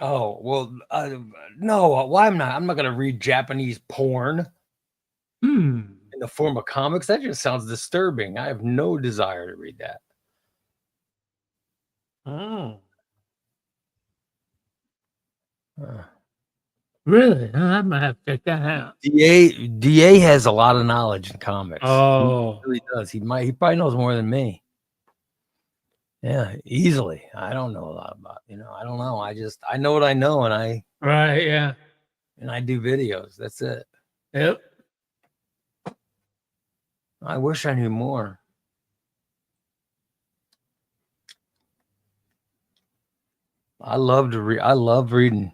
Oh, well, no, why I'm not going to read Japanese porn in the form of comics. That just sounds disturbing. I have no desire to read that. Oh. Really? I might have to check that out. DA has a lot of knowledge in comics. Oh. He really does. He probably knows more than me. Yeah, easily. I don't know a lot about, I don't know. I know what I know, and right, yeah. And I do videos. That's it. Yep. I wish I knew more. I love to read. I love reading.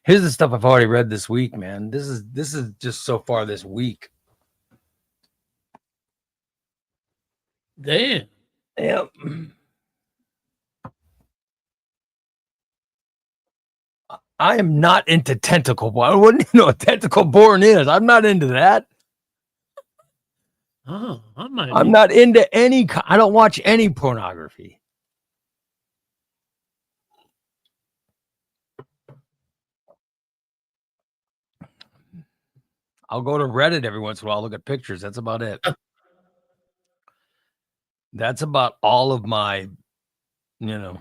Here's the stuff I've already read this week, man. This is just so far this week. Damn. Yep. I am not into tentacle porn. I wouldn't even know what tentacle porn is. I'm not into that. Oh, I might I'm be. not into any. I don't watch any pornography. I'll go to Reddit every once in a while, look at pictures. That's about it. That's about all of my, you know.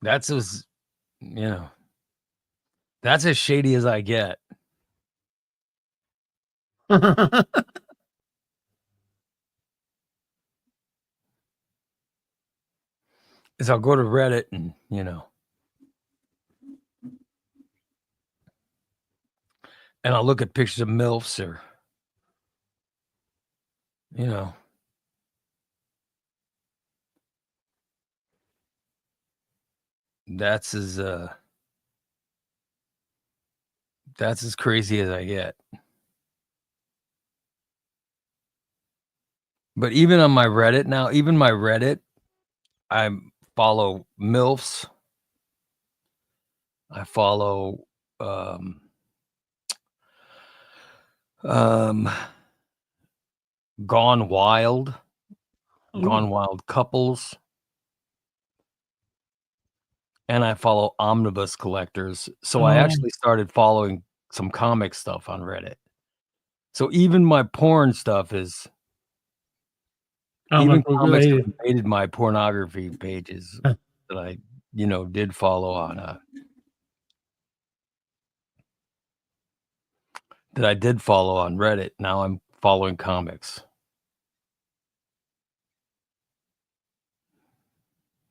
That's as, you know, that's as shady as I get. Is I'll go to Reddit and, you know, and I'll look at pictures of MILFs or, you know, that's as crazy as I get. But even on my Reddit now, even my Reddit, I follow MILFs. I follow Gone Wild couples, and I follow omnibus collectors. So I actually started following some comic stuff on Reddit. So even my porn stuff is even comics have invaded my pornography pages that I, you know, did follow on Reddit. Now I'm following comics.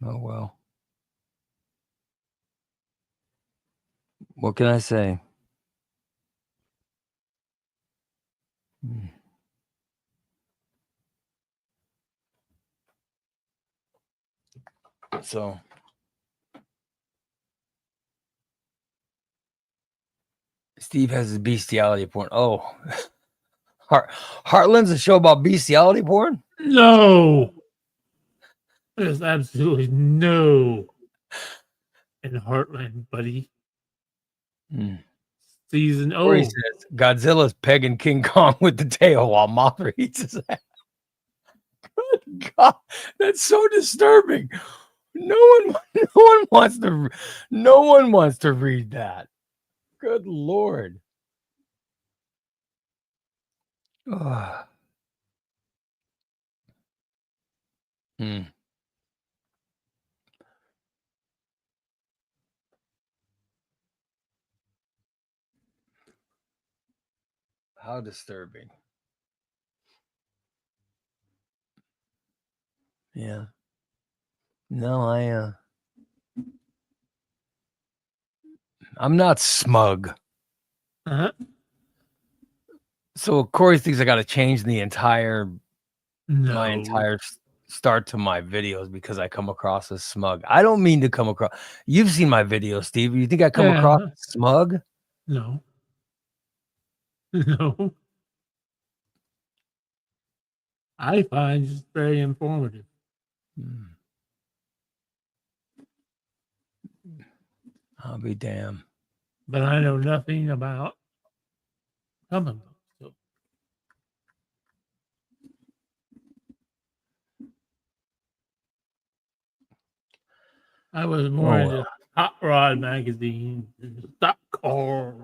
Oh well. What can I say? So Steve has his bestiality porn. Oh, Heartland's a show about bestiality porn? No. There's absolutely no in Heartland, buddy. Season Corey says Godzilla's pegging King Kong with the tail while Mothra eats his ass. Good God, that's so disturbing. No one wants to read that. Good Lord. Ugh. How disturbing. Yeah. No, I'm not smug. So Corey thinks I got to change my entire start to my videos because I come across as smug. I don't mean to come across. You've seen my videos, Steve. You think I come across as smug? No. No. I find it's very informative. I'll be damned. But I know nothing about comic books. So. I was more into Hot Rod magazine and Stock Car.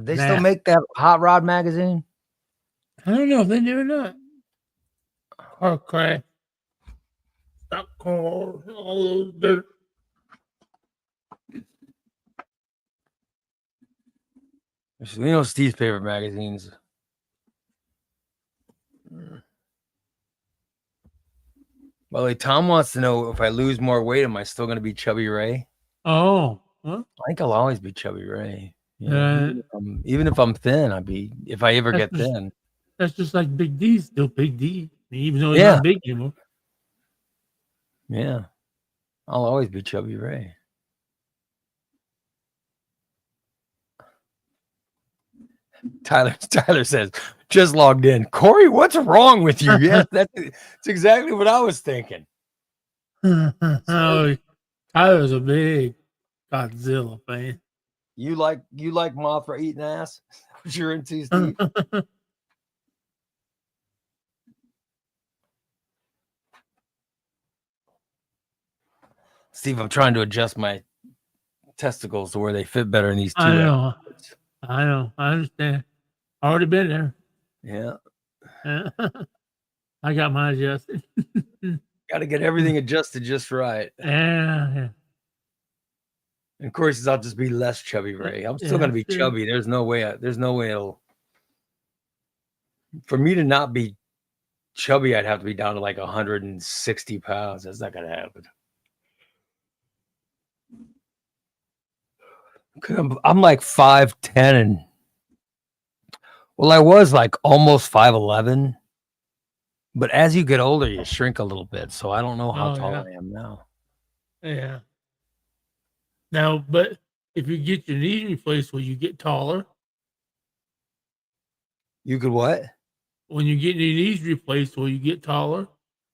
They still make that Hot Rod magazine? I don't know if they do or not. Car crash, Stock Car, all those dirt. You know Steve's favorite magazines. Well, like Tom wants to know if I lose more weight, am I still going to be Chubby Ray? Oh, huh? I think I'll always be Chubby Ray. Yeah, even if I'm thin, if I ever get thin. That's just like Big D's still Big D, even though he's not big anymore. Yeah, I'll always be Chubby Ray. Tyler says, just logged in. Corey, what's wrong with you? Yes, that's exactly what I was thinking. Oh, Tyler's a big Godzilla fan. You like Mothra eating ass? What you're into, Steve? Steve, I'm trying to adjust my testicles to where they fit better in these I two. know. I know. I understand. Already been there. Yeah. I got mine adjusted. Got to get everything adjusted just right. Yeah. And of course, I'll just be less chubby, Ray. I'm still going to be chubby. There's no way it'll. For me to not be chubby, I'd have to be down to like 160 pounds. That's not going to happen. I'm like 5'10", and well, I was like almost 5'11", but as you get older, you shrink a little bit. So I don't know how tall I am now. Yeah. Now, but if you get your knees replaced, will you get taller? You could what? When you get your knees replaced, will you get taller?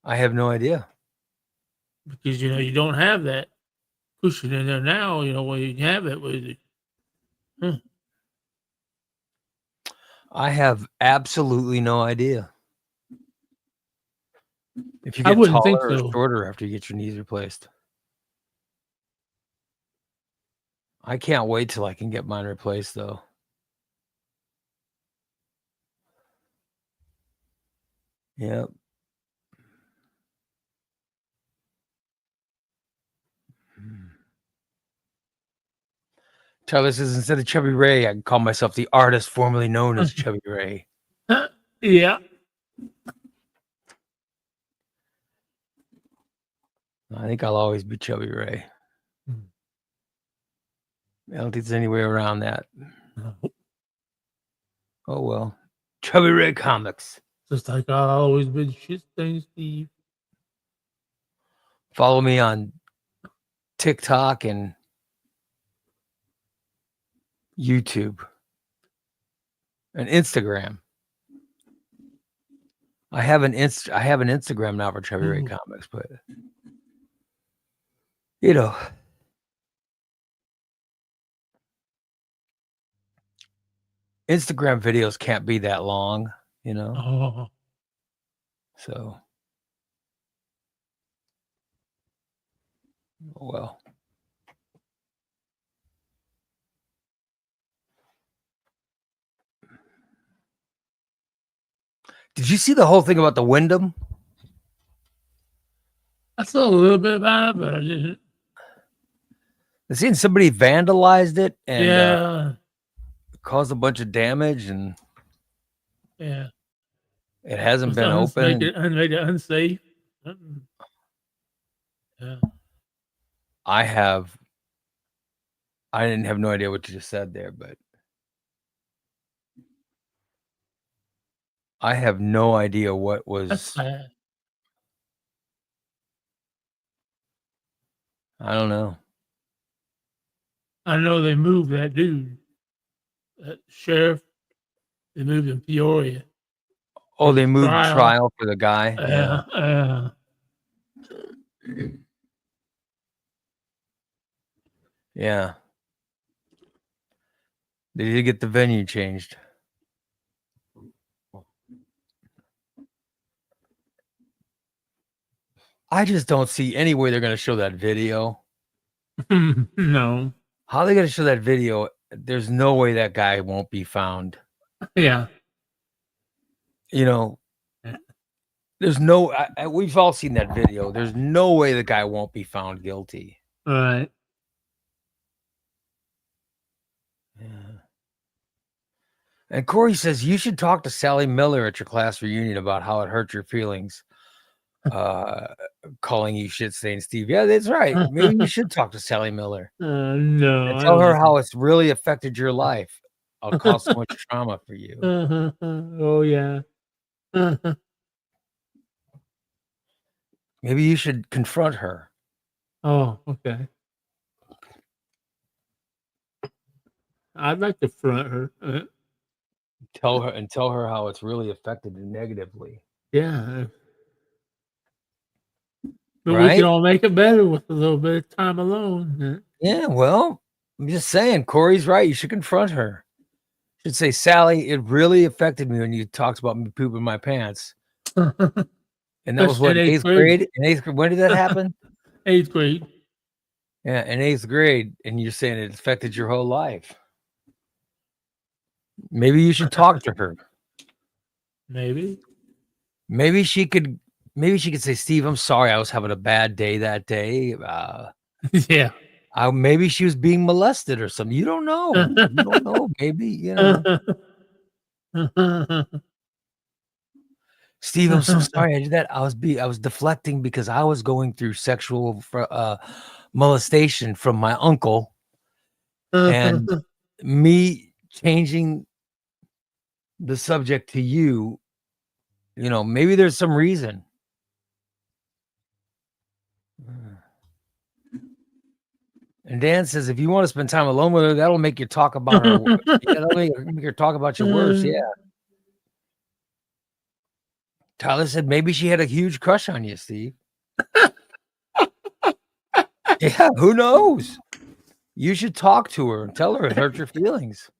I have no idea. Because you don't have that cushion in there now. When you have it with it. I have absolutely no idea. If you I get wouldn't taller think or so. shorter after you get your knees replaced. I can't wait till I can get mine replaced, though. Yep. Tyler says, instead of Chubby Ray, I can call myself the artist formerly known as Chubby Ray. Yeah. I think I'll always be Chubby Ray. I don't think there's any way around that. Oh, well. Chubby Ray Comics. Just like I've always been shit stain Steve. Follow me on TikTok and YouTube and Instagram. I have an Instagram now for Chubby Ray Comics, but Instagram videos can't be that long, Oh. So, well. Did you see the whole thing about the Wyndham? I saw a little bit about it, but I didn't. I seen somebody vandalized it and caused a bunch of damage, and it hasn't been open. Made it unsafe. Yeah. I didn't have no idea what you just said there, but I have no idea what was. That's sad. I don't know. I know they moved that dude, that sheriff. They moved in Peoria. Oh, they moved trial for the guy. Yeah. They did get the venue changed. I just don't see any way they're going to show that video. No. How are they going to show that video? There's no way that guy won't be found. Yeah. There's no. We've all seen that video. There's no way the guy won't be found guilty. Right. Yeah. And Corey says you should talk to Sally Miller at your class reunion about how it hurt your feelings. Calling you shit stain Steve. Yeah, that's right. Maybe you should talk to Sally Miller. No. And tell her how it's really affected your life. I'll cause so much trauma for you. Oh yeah. Maybe you should confront her. Oh, okay. I'd like to front her. Tell her how it's really affected you negatively. Yeah. But we can Right? all make it better with a little bit of time alone. Yeah, well, I'm just saying, Corey's right. You should confront her. You should say, Sally, it really affected me when you talked about me pooping my pants. And that was Especially what, in in eighth eighth grade. grade? In eighth grade, when did that happen? 8th grade. Yeah, in eighth grade. And you're saying it affected your whole life. Maybe you should talk to her. Maybe. Maybe she could say, Steve, I'm sorry I was having a bad day that day. Yeah. Maybe she was being molested or something. You don't know. You don't know. Maybe, you know. Steve, I'm so sorry I did that. I was deflecting because I was going through sexual molestation from my uncle, and me changing the subject to you, maybe there's some reason. And Dan says, if you want to spend time alone with her, that'll make you talk about her. Yeah, that'll make her talk about you worse. Yeah. Tyler said maybe she had a huge crush on you, Steve. Yeah, who knows? You should talk to her and tell her it hurt your feelings.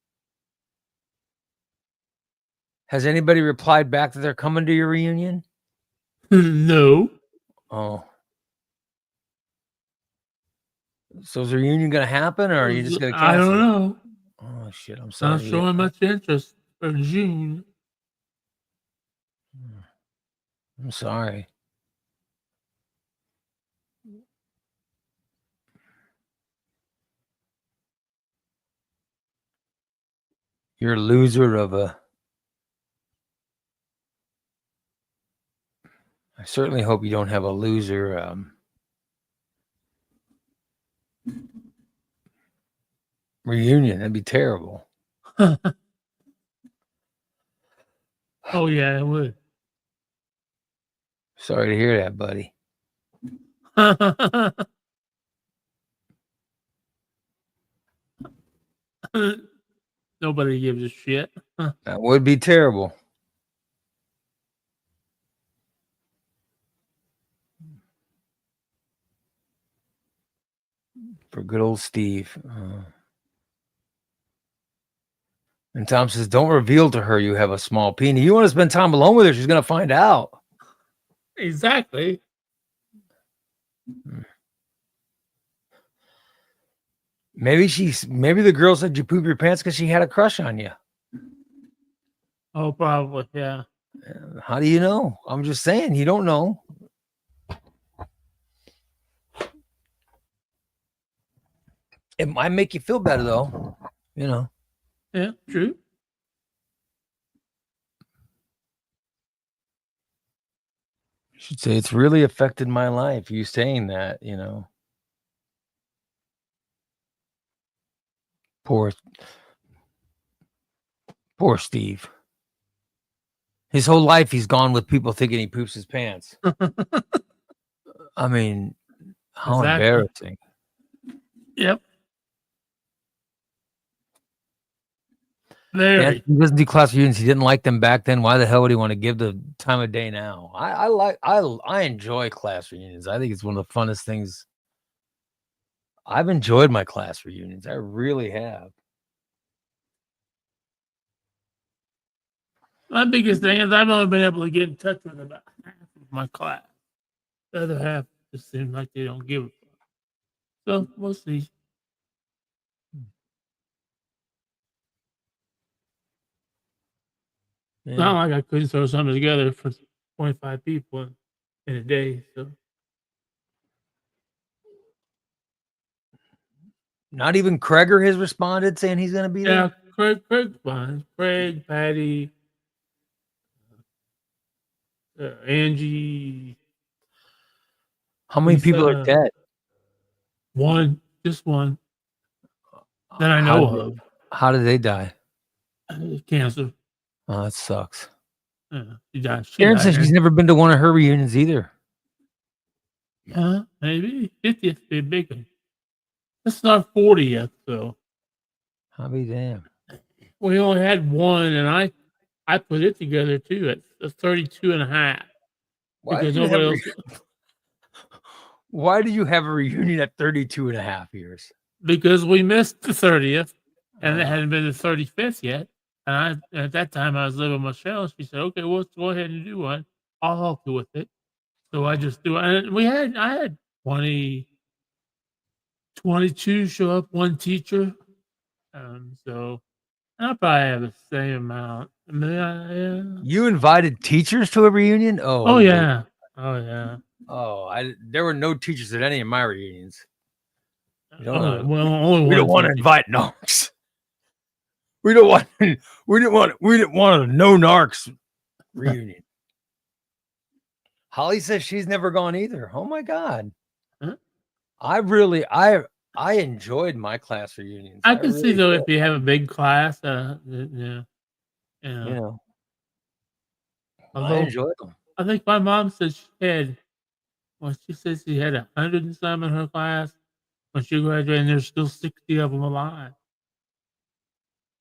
Has anybody replied back that they're coming to your reunion? No. Oh. So is the reunion going to happen, or are you just going to I don't cancel it? know. Oh, shit. I'm Not sorry. showing much interest for June. I'm sorry. You're a loser of a... I certainly hope you don't have a loser reunion. That'd be terrible. Oh, yeah, it would. Sorry to hear that, buddy. Nobody gives a shit. That would be terrible. For good old Steve. And Tom says, don't reveal to her you have a small penis. You want to spend time alone with her, she's going to find out. Exactly. Maybe the girl said you poop your pants because she had a crush on you. Oh, probably, yeah. How do you know? I'm just saying, you don't know. It might make you feel better, though. Yeah, true. You should say it's really affected my life. You saying that, Poor Steve. His whole life he's gone with people thinking he poops his pants. I mean, how embarrassing. Yep. Very. He doesn't do class reunions. He didn't like them back then. Why the hell would he want to give the time of day now? I enjoy class reunions. I think it's one of the funnest things. I've enjoyed my class reunions. I really have. My biggest thing is I've only been able to get in touch with about half of my class. The other half just seems like they don't give a fuck. So we'll see. It's not like I couldn't throw something together for 25 people in a day. So not even Kreger has responded saying he's going to be there. Yeah, Craig's fine. Craig, Patty, Angie. How many people are dead? One, just one that I know of. How did they die? Cancer. Oh, that sucks. Yeah, she died. Karen says she's never been to one of her reunions either. Maybe 50th be a big one. It's not 40 yet, though. I'll be damned. We only had one, and I put it together too at 32 and a half Why because did you have nobody a else. Why did you have a reunion at 32 and a half years? Because we missed the 30th, and it Uh, hadn't been the 35th yet. And at that time I was living with Michelle. She said, "Okay, well, let's go ahead and do one. I'll help you with it." So I just do it. And I had 20, 22 show up, one teacher. So I probably have the same amount. I mean, yeah. you invited teachers to a reunion? Oh Oh, yeah. Oh yeah. there were no teachers at any of my reunions. We don't Oh know. well, only We don't one want to teacher. invite narcs. We don't want. We didn't want a no narcs reunion. Holly says she's never gone either. Oh my god. Huh? I enjoyed my class reunions. I I can see really though did. if you have a big class, yeah, yeah. You know, I Although enjoyed them. I think my mom said she had, well, she said she had 100 and some in her class when she graduated, and there's still 60 of them alive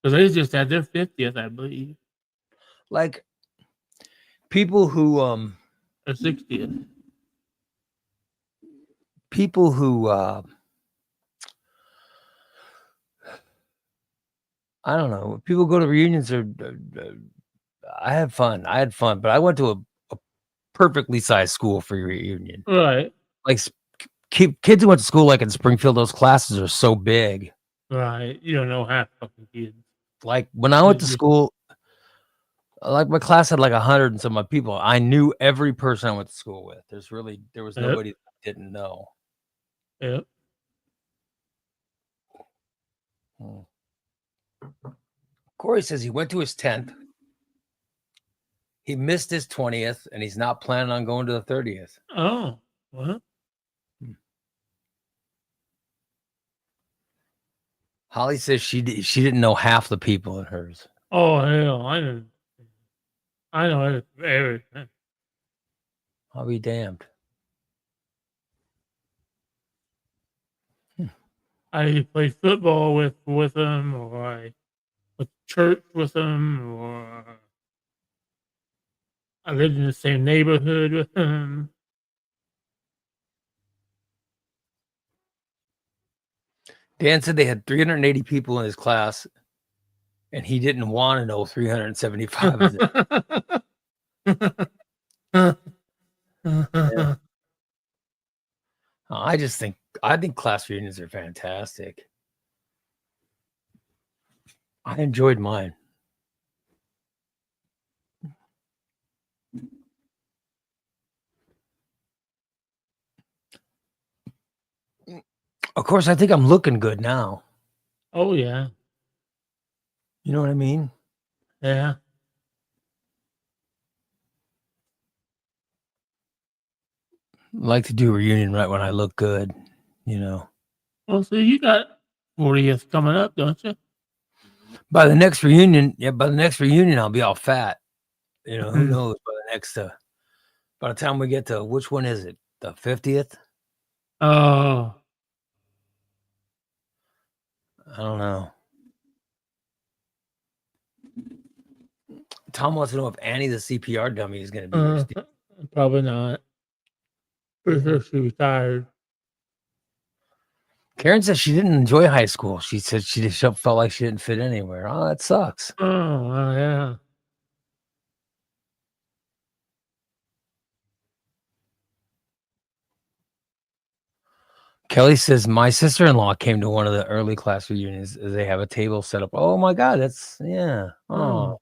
because they just had their 50th, I believe, Like people who or 60th. people who I don't know. People go to reunions or I had fun. I had fun, but I went to a perfectly sized school for your reunion. Right, Like kids who went to school like in Springfield, those classes are so big. right. You don't know half fucking kids. Like when I went to school, like my class had like 100 and some odd people. I knew every person I went to school with. There was Yep, nobody that I didn't know. yep. Corey says he went to his 10th. He missed his 20th, and he's not planning on going to the 30th. Oh, well. Holly says she didn't know half the people in hers. Oh hell, I know everything. I'll be damned. I played football with them, or I went to church with them, or I lived in the same neighborhood with them. Dan said they had 380 people in his class, and he didn't want to know 375 of them. Yeah. I think class reunions are fantastic. I enjoyed mine. Of course, I think I'm looking good now. Oh yeah, You know what I mean? yeah. Like to do a reunion right when I look good, you know. Well, see, you got 40th coming up, don't you? By the next reunion, I'll be all fat. You know, who knows? By the time we get to which one is it? The 50th? Oh, I don't know. Tom wants to know if Annie the CPR dummy is going to be there. Steve. probably not. Pretty sure she retired. Karen says she didn't enjoy high school. She said she just felt like she didn't fit anywhere. Oh, that sucks. Oh, well, yeah. Kelly says my sister-in-law came to one of the early class reunions. They have a table set up. Oh my God, that's yeah. Oh.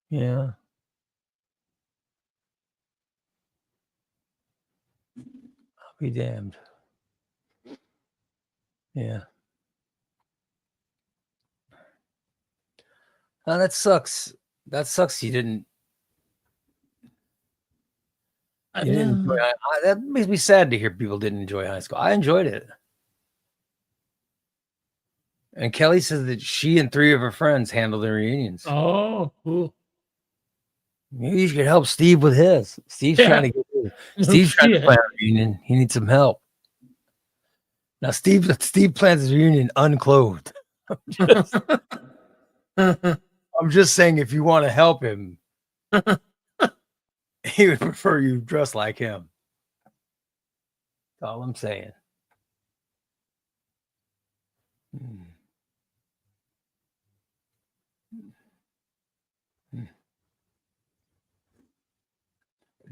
Yeah. I'll be damned. Yeah. Oh, that sucks. That sucks. You didn't. Enjoy, that makes me sad to hear people didn't enjoy high school. I enjoyed it. And Kelly says that she and 3 of her friends handle their reunions. Oh, cool. Maybe you should help Steve with his. Steve's trying to plan a reunion. He needs some help. Now, Steve plans his reunion unclothed. I'm just saying, if you want to help him, he would prefer you dress like him. That's all I'm saying.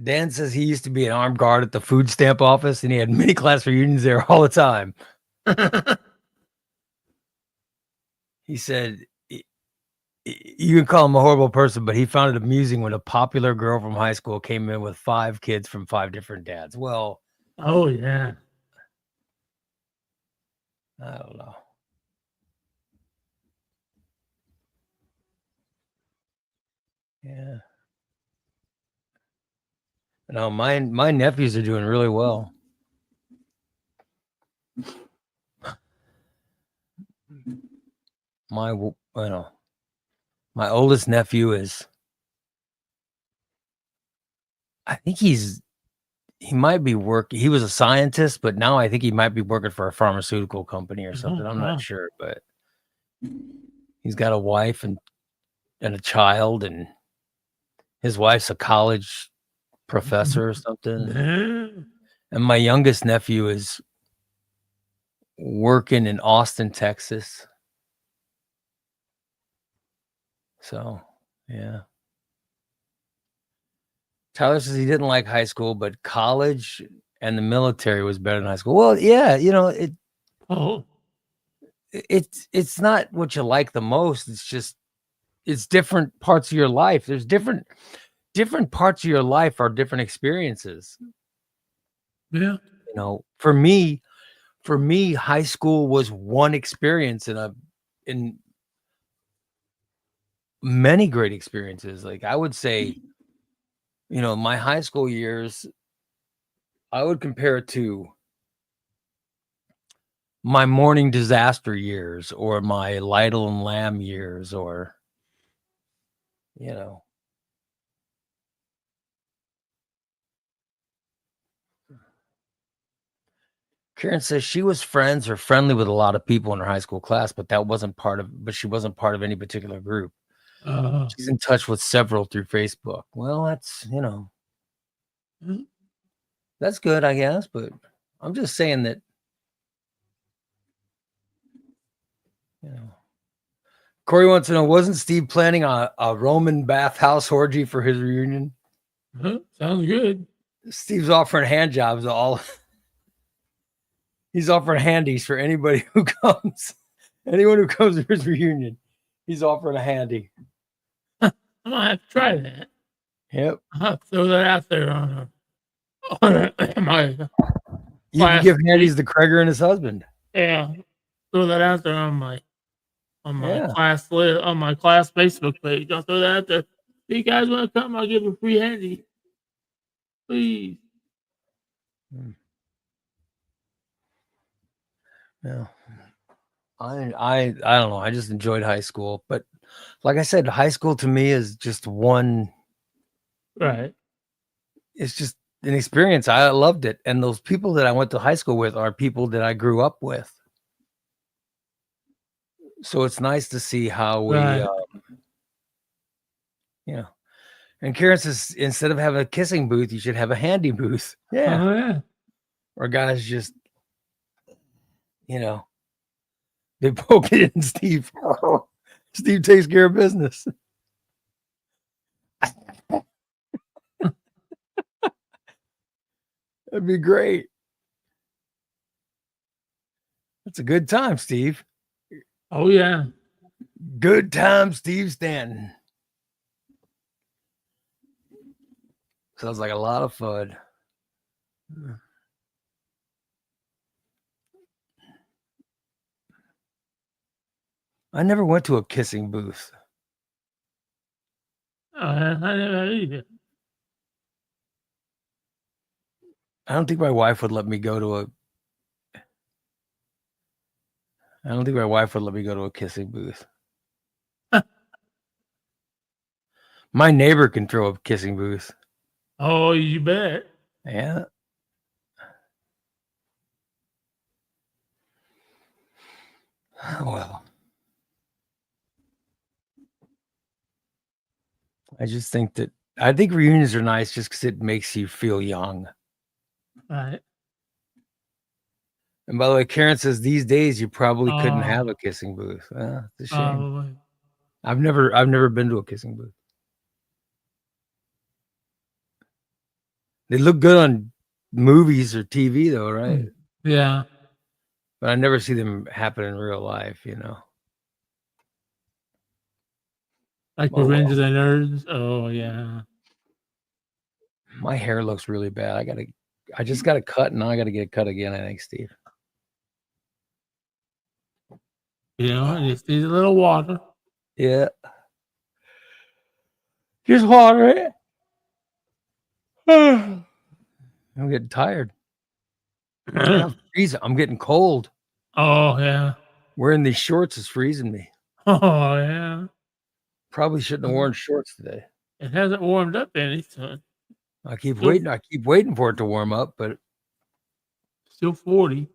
Dan says he used to be an armed guard at the food stamp office, and he had mini class reunions there all the time. He said, you can call him a horrible person, but he found it amusing when a popular girl from high school came in with 5 kids from 5 different dads. Well, oh yeah. I don't know. Yeah. No, my nephews are doing really well. My oldest nephew is, I think he might be working. He was a scientist, but now I think he might be working for a pharmaceutical company or something. I'm not sure, but he's got a wife and a child, and his wife's a college professor or something. And my youngest nephew is working in Austin, Texas. So, yeah. Tyler says he didn't like high school, but college and the military was better than high school. Well, yeah, it's not what you like the most. It's just, it's different parts of your life. There's different parts of your life are different experiences. Yeah. For me, high school was one experience in many great experiences. Like, I would say, my high school years, I would compare it to my Morning Disaster years or my Lytle and Lamb years, or, Karen says she was friends or friendly with a lot of people in her high school class, but she wasn't part of any particular group. She's in touch with several through Facebook. Well, that's, that's good, I guess, but I'm just saying that, Corey wants to know, wasn't Steve planning a Roman bathhouse orgy for his reunion? Sounds good. Steve's offering hand jobs he's offering handies for anybody who comes. Anyone who comes to his reunion, he's offering a handy. I'm gonna have to try that. Yep. I'll have to throw that out there on my You can give handies to Kreger and his husband. Yeah. Throw that out there on my Yeah. class list, on my class Facebook page. I'll throw that out there. If you guys want to come, I'll give a free handy. Please. Yeah. I don't know. I just enjoyed high school, but like I said, high school to me is just one. Right. It's just an experience. I loved it, and those people that I went to high school with are people that I grew up with. So it's nice to see how we, And Karen says, instead of having a kissing booth, you should have a handy booth. Yeah. Oh, yeah. Or guys just, they poke it in Steve. Steve takes care of business. That'd be great. That's a good time, Steve. Oh, yeah. Good time, Steve Stanton. Sounds like a lot of fun. I never went to a kissing booth. I never either. I don't think my wife would let me go to a kissing booth. My neighbor can throw a kissing booth. Oh, you bet. Yeah. Well, I just think reunions are nice just because it makes you feel young. Right. And by the way, Karen says these days you probably couldn't have Oh, a kissing booth. It's a shame. probably. I've never been to a kissing booth. They look good on movies or TV though, right? Yeah. But I never see them happen in real life, you know. Like Oh Revenge well. of the Nerds. Oh yeah. My hair looks really bad. I just got a cut and now I gotta get a cut again, I think, Steve. You know, it just needs a little water. Yeah. Just water it. I'm getting tired. And I'm freezing. I'm getting cold. Oh yeah. Wearing these shorts is freezing me. Oh yeah. Probably shouldn't have worn shorts today. It hasn't warmed up any, so I keep still, waiting. I keep waiting for it to warm up, but still 40.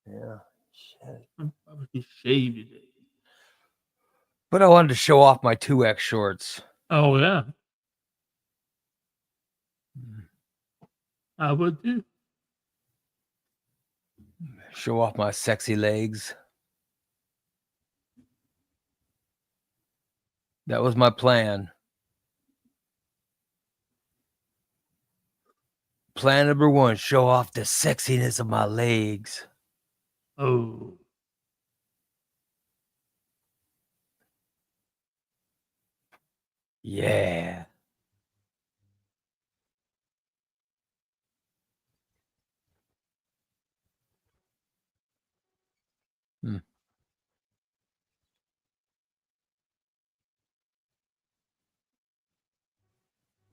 yeah. Shit. I'm probably shaved today. But I wanted to show off my 2X shorts. Oh yeah. I would too. Show off my sexy legs. That was my plan. Plan number 1, show off the sexiness of my legs. Oh. Yeah.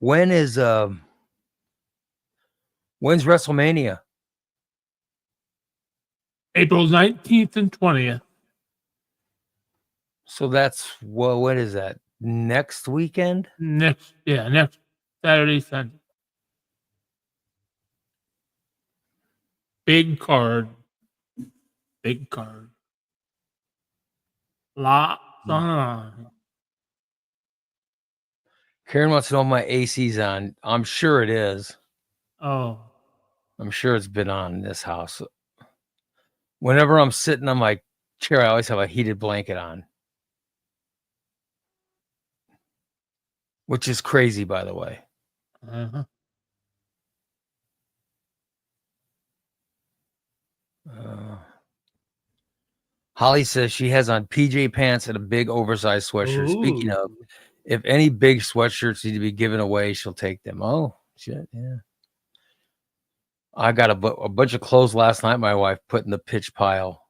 When's WrestleMania? April 19th and 20th. So that's what is that? Next weekend? Next Saturday, Sunday. Big card. Big card. Lots on the line. Karen wants to know if my AC's on. I'm sure it is. Oh. I'm sure it's been on in this house. Whenever I'm sitting on my chair, I always have a heated blanket on. Which is crazy, by the way. Uh-huh. Holly says she has on PJ pants and a big oversized sweatshirt. Ooh. Speaking of, if any big sweatshirts need to be given away, she'll take them. Oh, shit, yeah. I got a bunch of clothes last night my wife put in the pitch pile.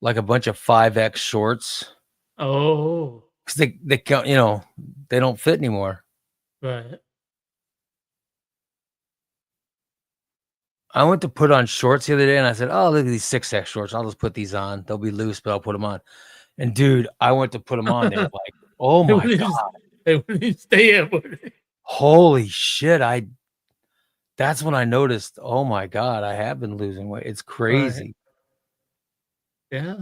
Like a bunch of 5X shorts. Oh. Because they can't, you know, they don't fit anymore. Right. I went to put on shorts the other day and I said, oh, look at these 6X shorts. I'll just put these on. They'll be loose, but I'll put them on. And dude, I went to put them on. They were like, oh my God. They wouldn't stay up with it. Holy shit. That's when I noticed, oh my God, I have been losing weight. It's crazy. Right. Yeah.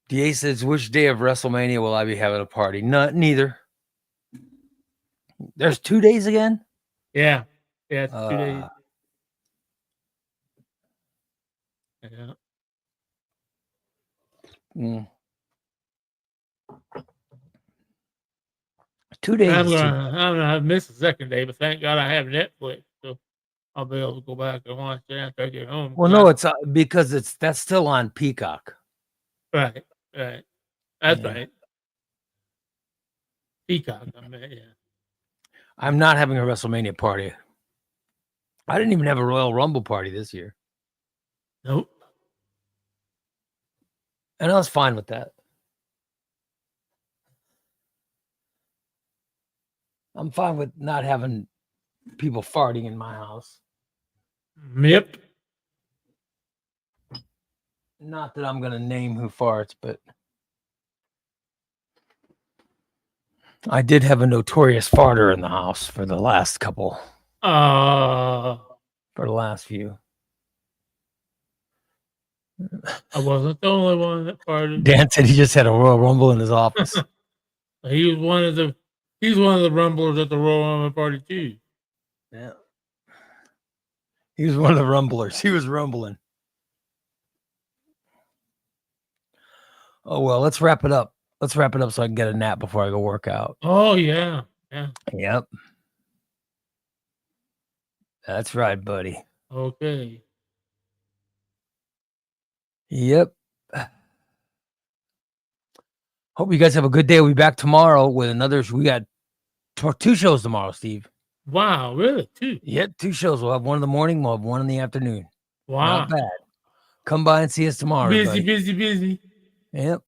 DA says, which day of WrestleMania will I be having a party? Neither. There's 2 days again? Yeah. Yeah, it's 2 days. Yeah. Mm. 2 days. I'm gonna miss the second day, but thank God I have Netflix, so I'll be able to go back and watch it after I get home. Well, no, it's because that's still on Peacock. Right. That's Yeah. right. Peacock, I mean, yeah. I'm not having a WrestleMania party. I didn't even have a Royal Rumble party this year. Nope. And I was fine with that. I'm fine with not having people farting in my house. Yep. Not that I'm going to name who farts, but I did have a notorious farter in the house for the last couple. For the last few. I wasn't the only one that farted. Dan said he just had a Royal Rumble in his office. He was one of the rumblers at the Royal Rumble party too. Yeah. He was one of the rumblers. He was rumbling. Oh, well, let's wrap it up. Let's wrap it up so I can get a nap before I go work out. Oh, yeah. Yeah. Yep. That's right, buddy. Okay. Yep. Hope you guys have a good day. We'll be back tomorrow with another. We got 2 shows tomorrow, Steve. Wow, really? 2? Yep, 2 shows. We'll have one in the morning. We'll have one in the afternoon. Wow. Not bad. Come by and see us tomorrow, Busy, everybody. busy, busy. Yep.